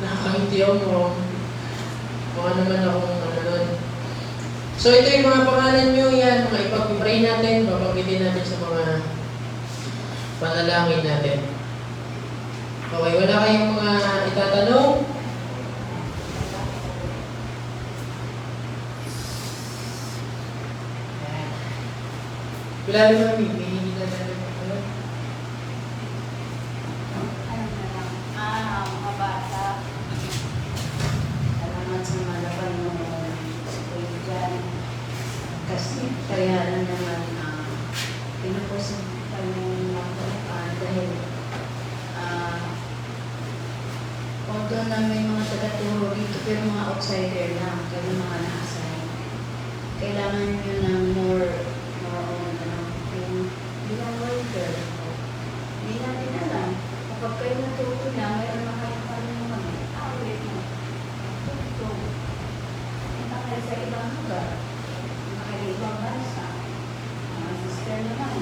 Nakangiti ako mukha naman akong nun. So ito yung mga pangalan nyo yan, mga ipag-pray natin, papanggitin natin sa mga panalangin natin. Okay, wala kayong mga itatanong? Wala rin kami, may hindi na natin. Mga bata. Salamat sa malaban mo sa kayo dyan. Kasi kaya na naman pinupusin kami dahil although na may mga taga-turo dito pero mga outsider lang, kaya mga na-assign. Kailangan nyo ng more yung bilang worker. Hindi natin alam. Kapag kayo natuto na, mayroon na kayo pa rin naman. Wait mo. Tuto. Punta kayo sa ibang lugar. Punta kayo sa ibang bansa. Mga sister naman.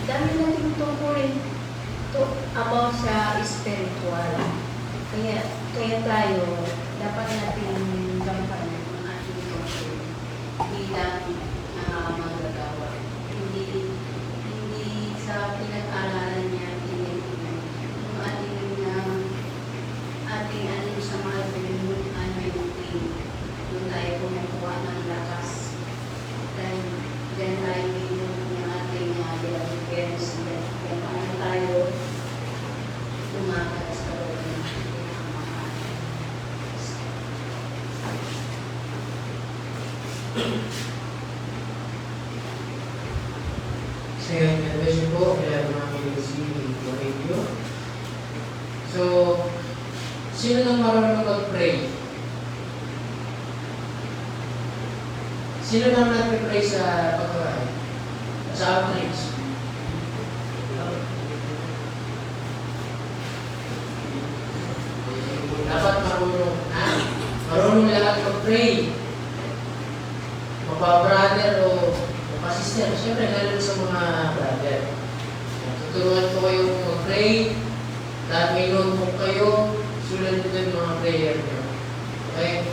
Dami natin tungkulin about sa spiritual. Kaya tayo, dapat natin gampanan ang ating tungkol bilang manggagawa. Hindi sa pinag-aralan niya, yung ating alim sa mga anointing. Doon tayo kumukuha ng lakas. Dahil dyan tayo yung ating deliverance. Kaya paano tayo tumakas sa loob ng So yun, God po, kaya mga kinig radio. So, sino nang marunong mag-pray? Sino nang nag-pray sa pagkain? Sa outreach? Dapat marunong, marunong lahat mag-pray. Mapa-brother o mapa-sister. Siyempre, lalo sa mga brother. Tuturuan ko kayo mag-pray. Lahat may notebook kayo. Sulat ko din mga prayer nyo. Okay?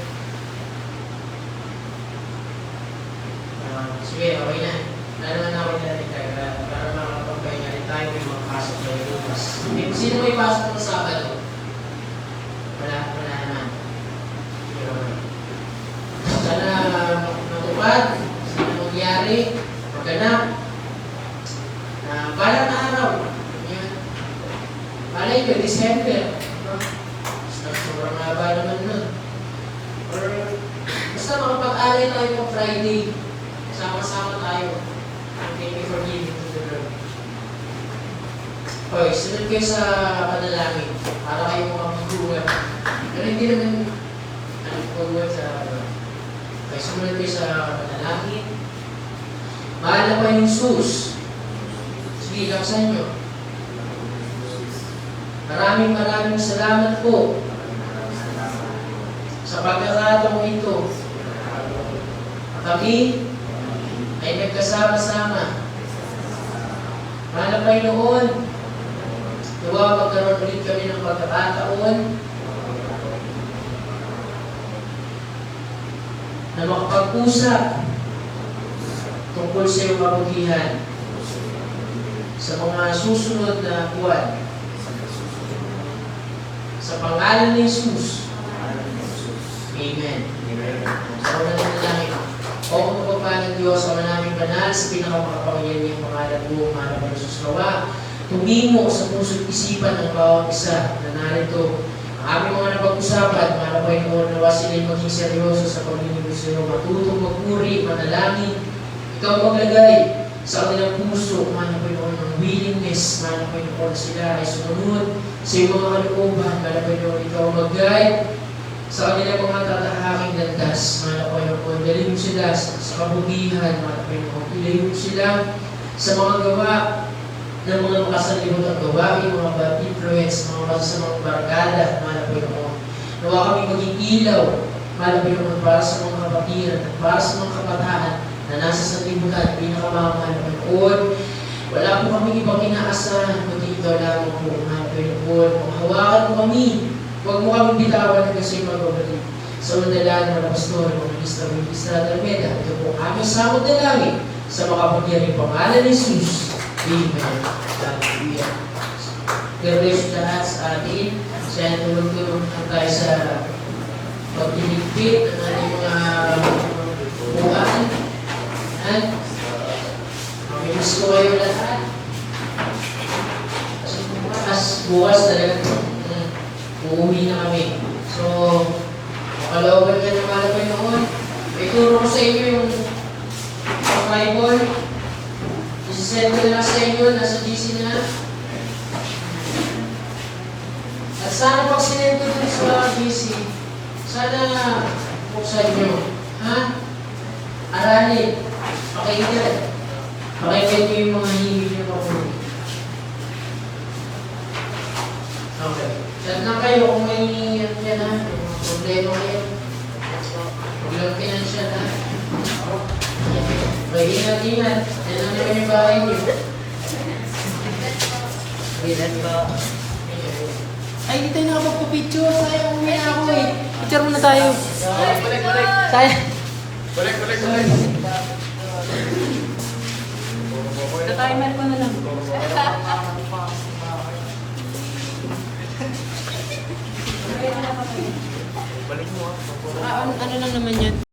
Sige, okay na. Lalo na ako natin tayo para makapagpahinga rin tayo may makapasok tayo bukas. Sino may pasok ng Sabado? Wala naman. Sana matupad, sana magyari, maganap. Balang na araw. Yan. Malay ko, December. Sobrang haba naman nun. Or basta makapag-aray tayo ng Friday. Sama-sama tayo. Thank you for giving to the Lord. Okay, sunod kayo sa panalangin. Para kayo makapag-uwag. Pero hindi naman pag-uwag sa okay, sumunod kayo sa panalangin. Mahal na pa yung sus. Sige, laksan nyo. Maraming salamat po sa pagkakataong ito. Kami ay nagkasama-sama. Mahal na Panginoon, nawa magkaroon ulit kami ng pagkakataon na makapag-usap tungkol sa iyong kabutihan sa mga susunod na buwan. Sa pangalan ni Jesus. Amen. Sa una na namin, o kumapapa ng Diyos, sa manaming banal, sa pinakamakapangyarihan niyang pangalan mo, mahal na Jesus nawa, tumimo sa puso't isipan ng bawat isa na narito. Ang aming mga napag-usapan, mahal na Panginoon, nawa sila'y maging seryoso sa paglilingkod sa iyo, matutong magpuri, manalangin, ikaw maglagay sa kanilang puso, mahal na Panginoon, ng willingness, mahal na Panginoon, sila ay sumunod sa iyong mga kalooban, mahal na Panginoon, ikaw mag-guide sa kanilang mga tatahaking landas, mahal na Panginoon, dalhin mo sila sa kabutihan, mahal na Panginoon, ilayo mo sila sa mga gawa ng mga makasalibot ang gawain, mga bad influence, mga masasamang barkada, mahal na Panginoon. Nawa kami maging ilaw, mahal na Panginoon, para sa mga kapatiran at para sa mga kabataan na nasa sanlibutan, pinakamamahal na Panginoon. Wala po kami ibang inaasahan, kundi ikaw lamang po, mahal na Panginoon. Hawakan mo kami, huwag mo kami bitawan kasi magbabalik. Sa undalan ng pastor, mga Mr. Almeda, ito po aming samot na langit sa makapagyariang pangalan ni Jesus. Amen. Hallelujah. God bless you lahat sa atin. Siya tulong-tulong tayo sa pagliligpit ng ating mga buwan. At mamimiss ko kayo lahat. Kasi bukas talaga uuwi na kami. So, makalooban ka ng mahal na Panginoon. Ituro ko sa inyo yung Bible. Isisend ko lang sa inyo, nasa GC na. At sana pag sinend ko dun sa GC, sana buksan nyo. Ha? Aralin. Pakinggan. Pakinggan nyo yung mga hihil nyo papunin. Okay. Chat lang kayo kung may ano yan ha. May problema kayo. Huwag lang financial ha. Okay, ingat-ingat. Yan lang naman yung bahay niyo. Ingat ba? Ay, hindi tayo nakapagpapicture. Sayang uwi na ako eh. Picture muna tayo. Balik. Sayang. Balik. Timer ko na lang. Balik mo Ano lang naman yan?